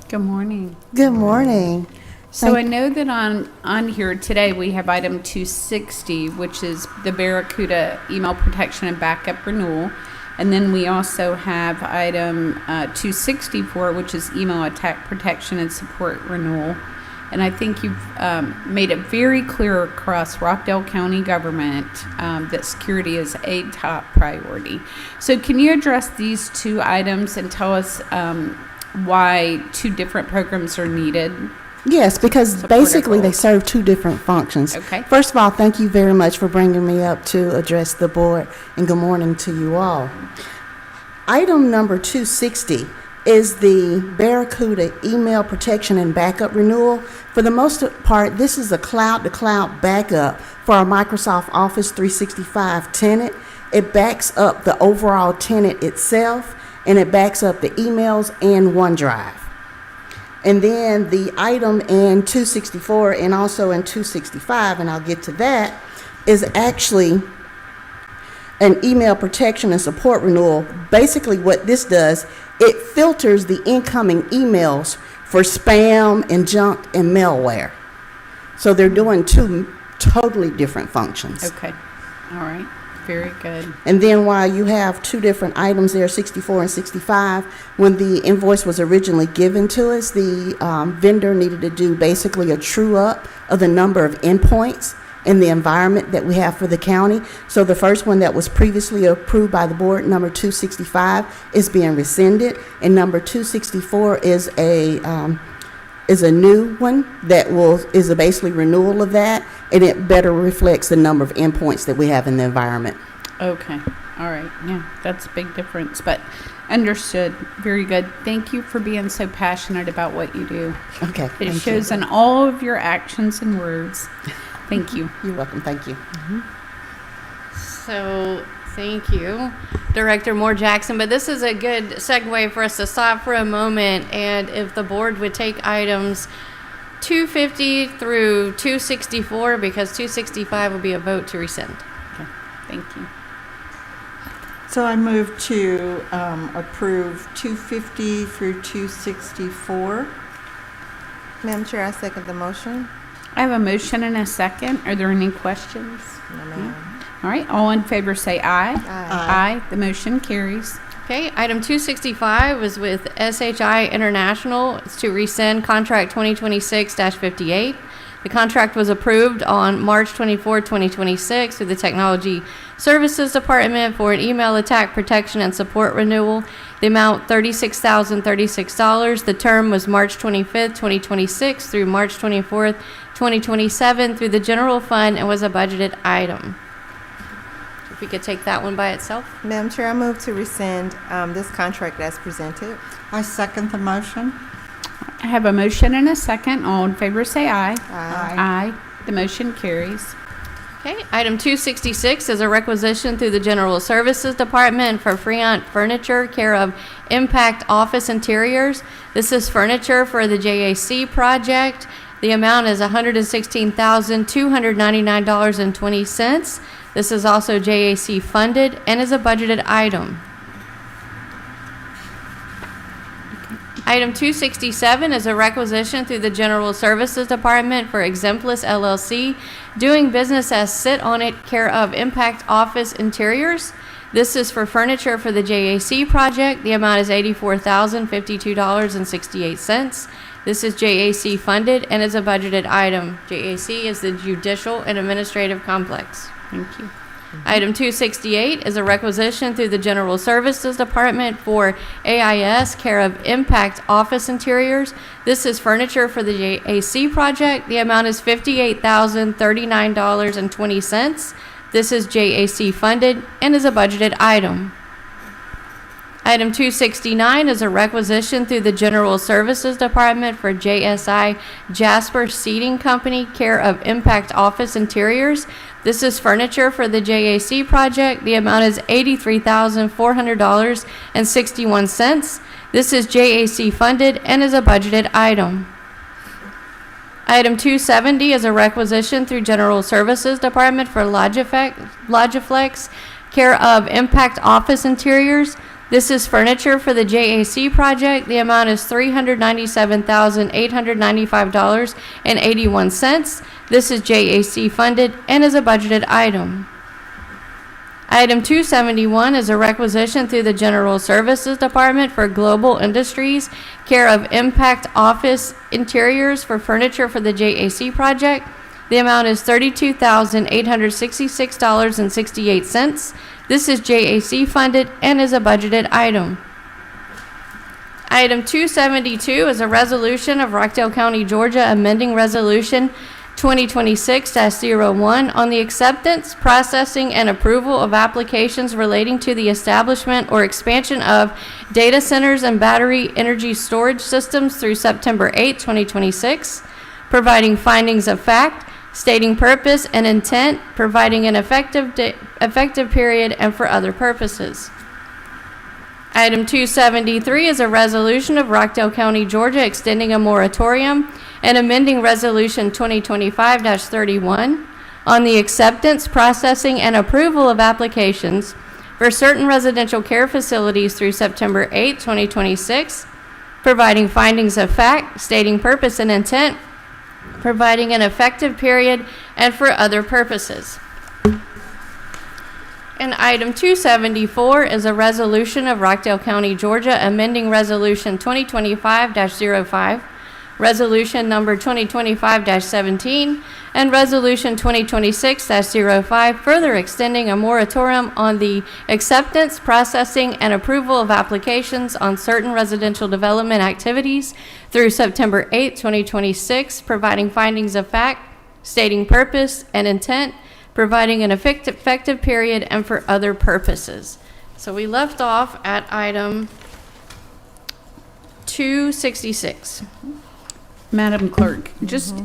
Good morning. Good morning. So I know that on here today, we have item 260, which is the Barracuda email protection and backup renewal. And then we also have item 264, which is email attack protection and support renewal. And I think you've made it very clear across Rockdale County government that security is a top priority. So can you address these two items and tell us why two different programs are needed? Yes, because Support basically they goals. serve two different functions. Okay. First of all, thank you very much for bringing me up to address the board, and good morning to you all. Item number 260 is the Barracuda email protection and backup renewal. For the most part, this is a cloud-to-cloud backup for our Microsoft Office 365 tenant. It backs up the overall tenant itself, and it backs up the emails and OneDrive. And then the item in 264 and also in 265, and I'll get to that, is actually an email protection and support renewal. Basically what this does, it filters the incoming emails for spam and junk and malware. So they're doing two totally different functions. Okay. All right. Very good. And then while you have two different items there, 64 and 65, when the invoice was originally given to us, the vendor needed to do basically a true up of the number of endpoints in the environment that we have for the county. So the first one that was previously approved by the board, number 265, is being rescinded, and number 264 is a new one that is a basically renewal of that, and it better reflects the number of endpoints that we have in the environment. Okay. All right. Yeah, that's a big difference, but understood. Very good. Thank you for being so passionate about what you do. Okay. It thank shows you. in all of your actions and words. Thank you. You're welcome. Thank you. So, thank you, Director Moore Jackson. But this is a good segue for us to stop for a moment, and if the board would take items 250 through 264, because 265 will be a vote to rescind. Okay. Thank you. So I move to approve 250 through 264. Madam Chair, I second the motion. I have a motion and a second. Are there any questions? No, ma'am. All right. All in favor say aye. Aye. Aye. The motion carries. Okay, item 265 was with SHI International. It's to rescind contract 2026-58. The contract was approved on March 24, 2026 through the Technology Services Department for an email attack protection and support renewal. The amount $36,036. The term was March 25th, 2026 through March 24th, 2027 through the general fund and was a budgeted item. If we could take that one by itself. Madam Chair, I move to rescind this contract as presented. I second the motion. I have a motion and a second. All in favor say aye. Aye. Aye. The motion carries. Okay, item 266 is a requisition through the General Services Department for Freon Furniture, care of Impact Office Interiors. This is furniture for the JAC project. The amount is $116,299.20. This is also JAC funded and is a budgeted item. Item 267 is a requisition through the General Services Department for Exemplis LLC, doing business as Sit On It, care of Impact Office Interiors. This is for furniture for the JAC project. The amount is $84,052.68. This is JAC funded and is a budgeted item. JAC is the Judicial and Administrative Complex. Thank you. Item 268 is a requisition through the General Services Department for AIS, care of Impact Office Interiors. This is furniture for the JAC project. The amount is $58,039.20. This is JAC funded and is a budgeted item. Item 269 is a requisition through the General Services Department for JSI Jasper Seating Company, care of Impact Office Interiors. This is furniture for the JAC project. The amount is $83,400.61. This is JAC funded and is a budgeted item. Item 270 is a requisition through General Services Department for Logiflex, care of Impact Office Interiors. This is furniture for the JAC project. The amount is $397,895.81. This is JAC funded and is a budgeted item. Item 271 is a requisition through the General Services Department for Global Industries, care of Impact Office Interiors for furniture for the JAC project. The amount is $32,866.68. This is JAC funded and is a budgeted item. Item 272 is a resolution of Rockdale County, Georgia, amending Resolution 2026-01 on the acceptance, processing, and approval of applications relating to the establishment or expansion of data centers and battery energy storage systems through September 8, 2026, providing findings of fact, stating purpose and intent, providing an effective period, and for other purposes. Item 273 is a resolution of Rockdale County, Georgia, extending a moratorium and amending Resolution 2025-31 on the acceptance, processing, and approval of applications for certain residential care facilities through September 8, 2026, providing findings of fact, stating purpose and intent, providing an effective period, and for other purposes. And item 274 is a resolution of Rockdale County, Georgia, amending Resolution 2025-05, Resolution number 2025-17, and Resolution 2026-05, further extending a moratorium on the acceptance, processing, and approval of applications on certain residential development activities through September 8, 2026, providing findings of fact, stating purpose and intent, providing an effective period, and for other purposes. So we left off at item 266. Madam Clerk, just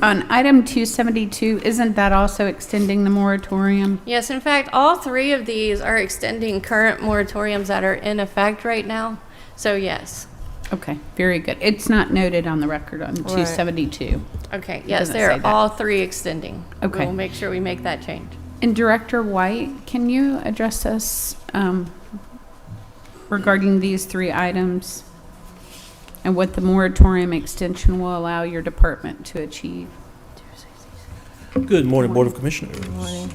on item 272, isn't that also extending the moratorium? Yes, in fact, all three of these are extending current moratoriums that are in effect right now. So yes. Okay, very good. It's not noted on the record on 272. Okay, yes, doesn't they're say that. all three extending. Okay. We'll make sure we make that change. And Director White, can you address us regarding these three items and what the moratorium extension will allow your department to achieve? Good morning, Board of Commissioners. Good morning.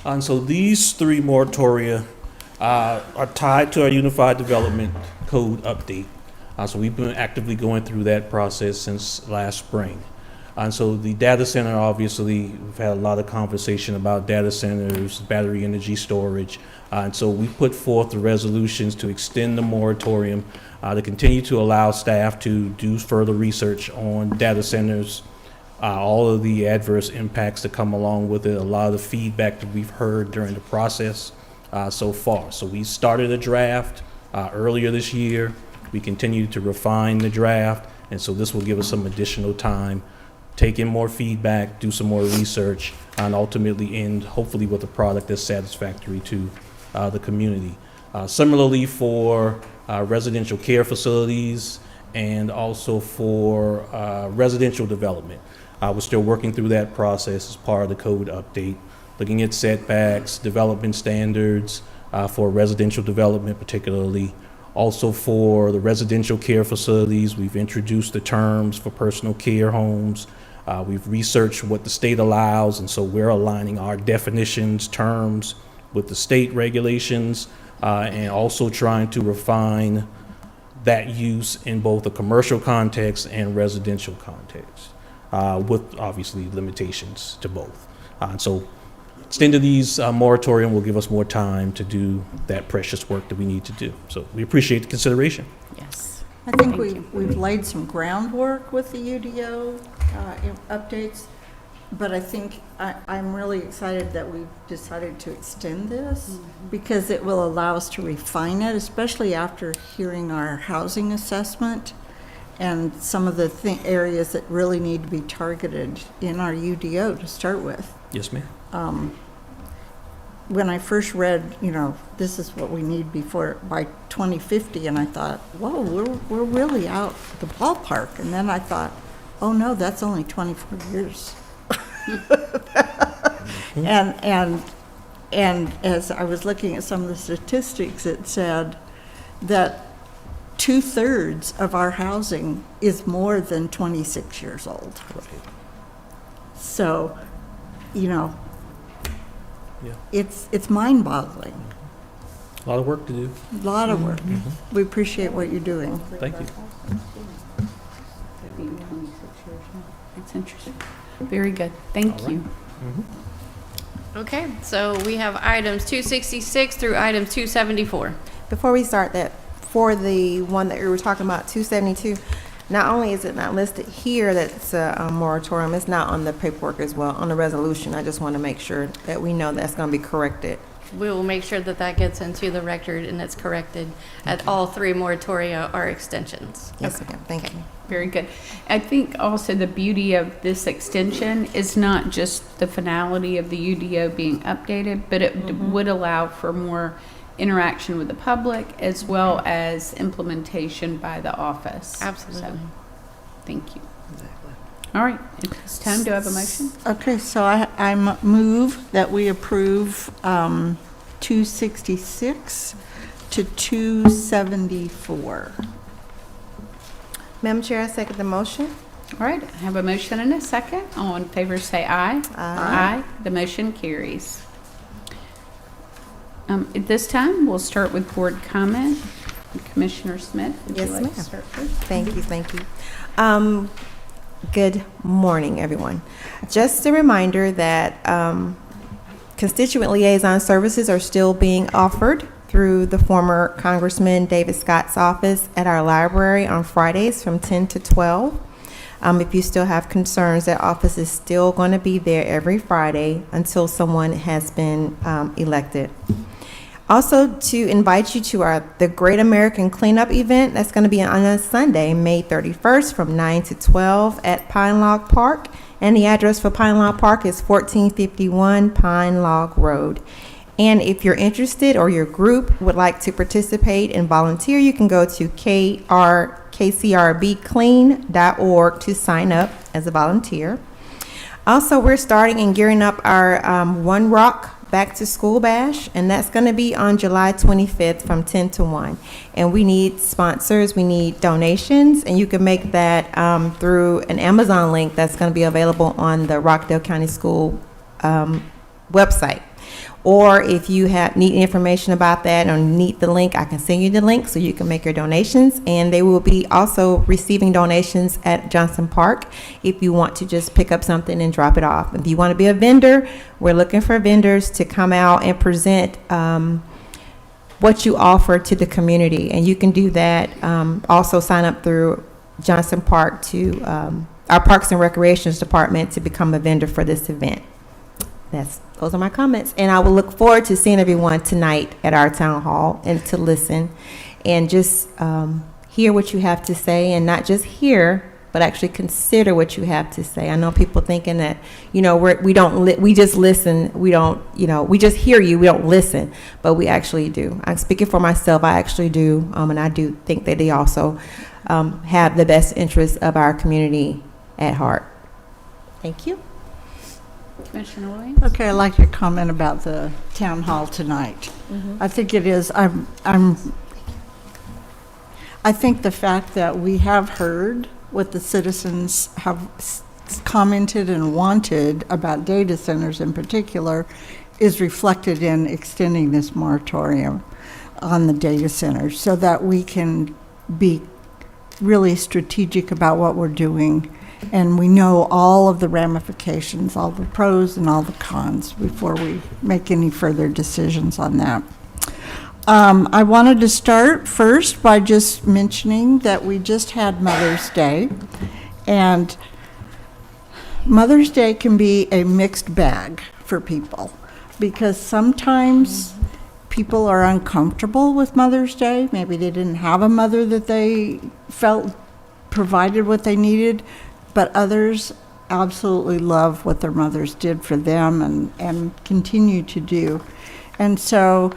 And so these three moratoria are tied to our Unified Development Code update. So we've been actively going through that process since last spring. And so the data center, obviously, we've had a lot of conversation about data centers, battery energy storage. And so we put forth the resolutions to extend the moratorium, to continue to allow staff to do further research on data centers, all of the adverse impacts that come along with it, a lot of the feedback that we've heard during the process so far. So we started a draft earlier this year. We continue to refine the draft, and so this will give us some additional time, take in more feedback, do some more research, and ultimately end hopefully with a product that's satisfactory to the community. Similarly for residential care facilities and also for residential development. We're still working through that process as part of the code update, looking at setbacks, development standards for residential development particularly, Also for the residential care facilities, we've introduced the terms for personal care homes. We've researched what the state allows, and so we're aligning our definitions, terms with the state regulations, and also trying to refine that use in both a commercial context and residential context, with obviously limitations to both. And so extending these moratorium will give us more time to do that precious work that we need to do. So we appreciate the consideration. Yes. I think we've laid some groundwork with the UDO updates, but I think I'm really excited that we've decided to extend this because it will allow us to refine it, especially after hearing our housing assessment and some of the areas that really need to be targeted in our UDO to start with. Yes, ma'am. When I first read, this is what we need by 2050, and I thought, whoa, we're really out the ballpark. And then I thought, oh no, that's only 24 years. And as I was looking at some of the statistics, it said that 2/3 of our housing is more than 26 years old. Right. So, Yeah. it's mind-boggling. A lot of work to do. A lot of work. We appreciate what you're doing. Thank you. That's interesting. Very good. Thank you. Okay, so we have items 266 through items 274. Before we start that, for the one that we were talking about, 272, not only is it not listed here that it's a moratorium, it's not on the paperwork as well, on the resolution. I just want to make sure that we know that's going to be corrected. We will make sure that that gets into the record and it's corrected at all three moratoria are extensions. Yes, ma'am. Thank you. Very good. I think also the beauty of this extension is not just the finality of the UDO being updated, but it would allow for more interaction with the public as well as implementation by the office. Absolutely. So, thank you. All right, it's time to have a motion. Okay, so I move that we approve 266 to 274. Madam Chair, I second the motion. All right, I have a motion and a second. All in favor say aye. Aye. The motion carries. At this time, we'll start with board comment. Commissioner Smith, would you Yes, like ma'am. to start first? Thank you. Good morning, everyone. Just a reminder that constituent liaison services are still being offered through the former Congressman David Scott's office at our library on Fridays from 10 to 12. If you still have concerns, that office is still going to be there every Friday until someone has been elected. Also, to invite you to the Great American Cleanup event that's going to be on a Sunday, May 31st from 9 to 12 at Pine Log Park. And the address for Pine Log Park is 1451 Pine Log Road. And if you're interested or your group would like to participate and volunteer, you can go to kcrbclean.org to sign up as a volunteer. Also, we're starting and gearing up our One Rock Back to School Bash, and that's going to be on July 25th from 10 to 1. And we need sponsors, we need donations, and you can make that through an Amazon link that's going to be available on the Rockdale County School website. Or if you need information about that or need the link, I can send you the link so you can make your donations. And they will be also receiving donations at Johnson Park if you want to just pick up something and drop it off. If you want to be a vendor, we're looking for vendors to come out and present what you offer to the community. And you can do that. Also sign up through Johnson Park to our Parks and Recreations Department to become a vendor for this event. Those are my comments, and I will look forward to seeing everyone tonight at our town hall and to listen and just hear what you have to say, and not just hear, but actually consider what you have to say. I know people thinking that, we just listen, we don't, we just hear you, we don't listen, but we actually do. I'm speaking for myself, I actually do, and I do think that they also have the best interests of our community at heart. Thank you. Commissioner Williams? Okay, I'd like to comment about the town hall tonight. I think it is, I'm I think the fact that we have heard what the citizens have commented and wanted about data centers in particular is reflected in extending this moratorium on the data centers so that we can be really strategic about what we're doing, and we know all of the ramifications, all the pros and all the cons before we make any further decisions on that. I wanted to start first by just mentioning that we just had Mother's Day, and Mother's Day can be a mixed bag for people because sometimes people are uncomfortable with Mother's Day. Maybe they didn't have a mother that they felt provided what they needed, but others absolutely love what their mothers did for them and continue to do. And so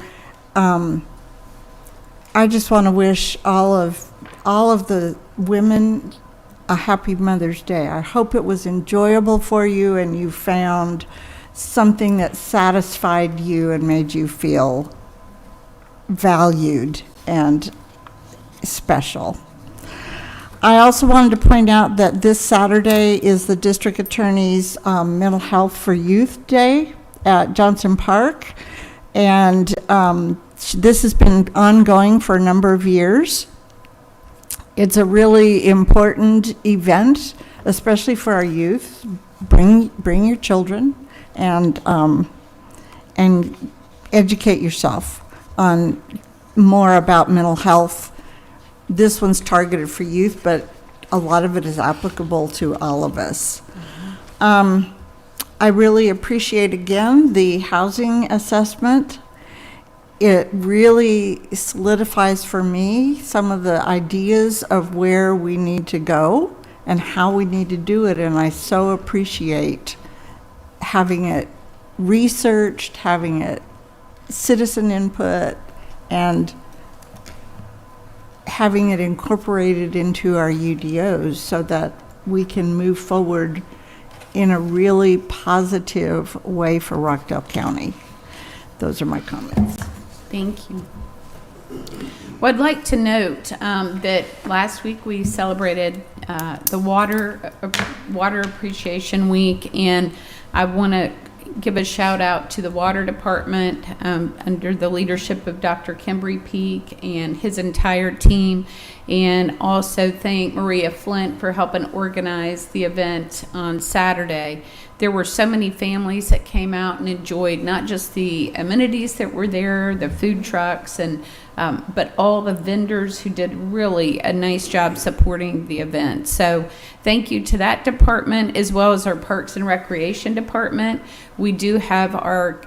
I just want to wish all of the women a happy Mother's Day. I hope it was enjoyable for you and you found something that satisfied you and made you feel valued and special. I also wanted to point out that this Saturday is the District Attorney's Mental Health for Youth Day at Johnson Park, and this has been ongoing for a number of years. It's a really important event, especially for our youth. Bring your children and educate yourself on more about mental health. This one's targeted for youth, but a lot of it is applicable to all of us. I really appreciate, again, the housing assessment. It really solidifies for me some of the ideas of where we need to go and how we need to do it, and I so appreciate having it researched, having it citizen input, and having it incorporated into our UDOs so that we can move forward in a really positive way for Rockdale County. Those are my comments. Thank you. Well, I'd like to note that last week we celebrated the Water Appreciation Week, and I want to give a shout out to the Water Department under the leadership of Dr. Kimbry Peak and his entire team, and also thank Maria Flint for helping organize the event on Saturday. There were so many families that came out and enjoyed not just the amenities that were there, the food trucks, and but all the vendors who did really a nice job supporting the event. So thank you to that department as well as our Parks and Recreation department. We do have our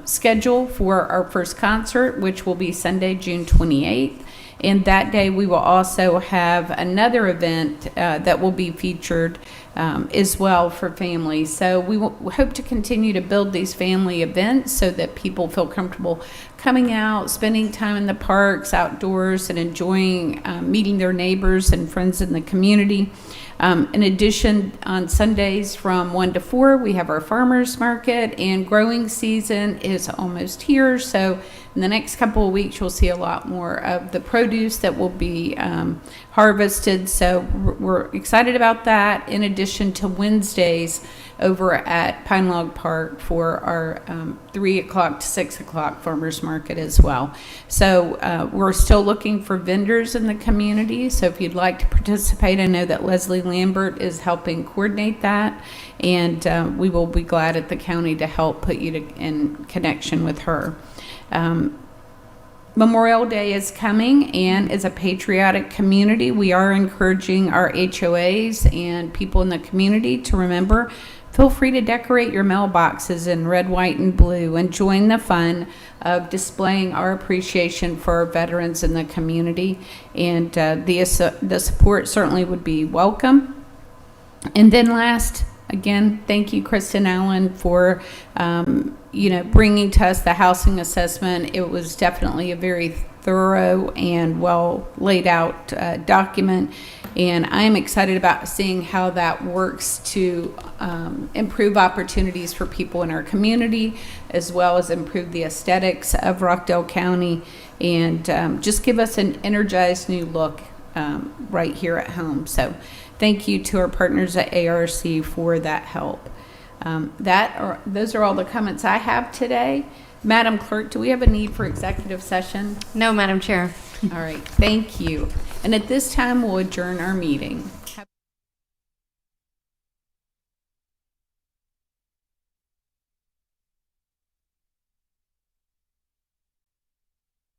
schedule for our first concert, which will be Sunday, June 28th. And that day we will also have another event that will be featured as well for families. So we hope to continue to build these family events so that people feel comfortable coming out, spending time in the parks, outdoors, and enjoying meeting their neighbors and friends in the community. In addition, on Sundays from 1 to 4, we have our farmers market, and growing season is almost here. So in the next couple of weeks, you'll see a lot more of the produce that will be harvested. So we're excited about that, in addition to Wednesdays over at Pine Log Park for our 3 o'clock to 6 o'clock farmers market as well. So we're still looking for vendors in the community. So if you'd like to participate, I know that Leslie Lambert is helping coordinate that, and we will be glad at the county to help put you in connection with her. Memorial Day is coming, and as a patriotic community, we are encouraging our HOAs and people in the community to remember, feel free to decorate your mailboxes in red, white, and blue and join the fun of displaying our appreciation for our veterans in the community. And the support certainly would be welcome. And then last, again, thank you, Kristen Allen, for bringing to us the housing assessment. It was definitely a very thorough and well laid out document, and I am excited about seeing how that works to improve opportunities for people in our community, as well as improve the aesthetics of Rockdale County, and just give us an energized new look right here at home. So thank you to our partners at ARC for that help. Those are all the comments I have today. Madam Clerk, do we have a need for executive session? No, Madam Chair. All right, thank you. And at this time, we'll adjourn our meeting.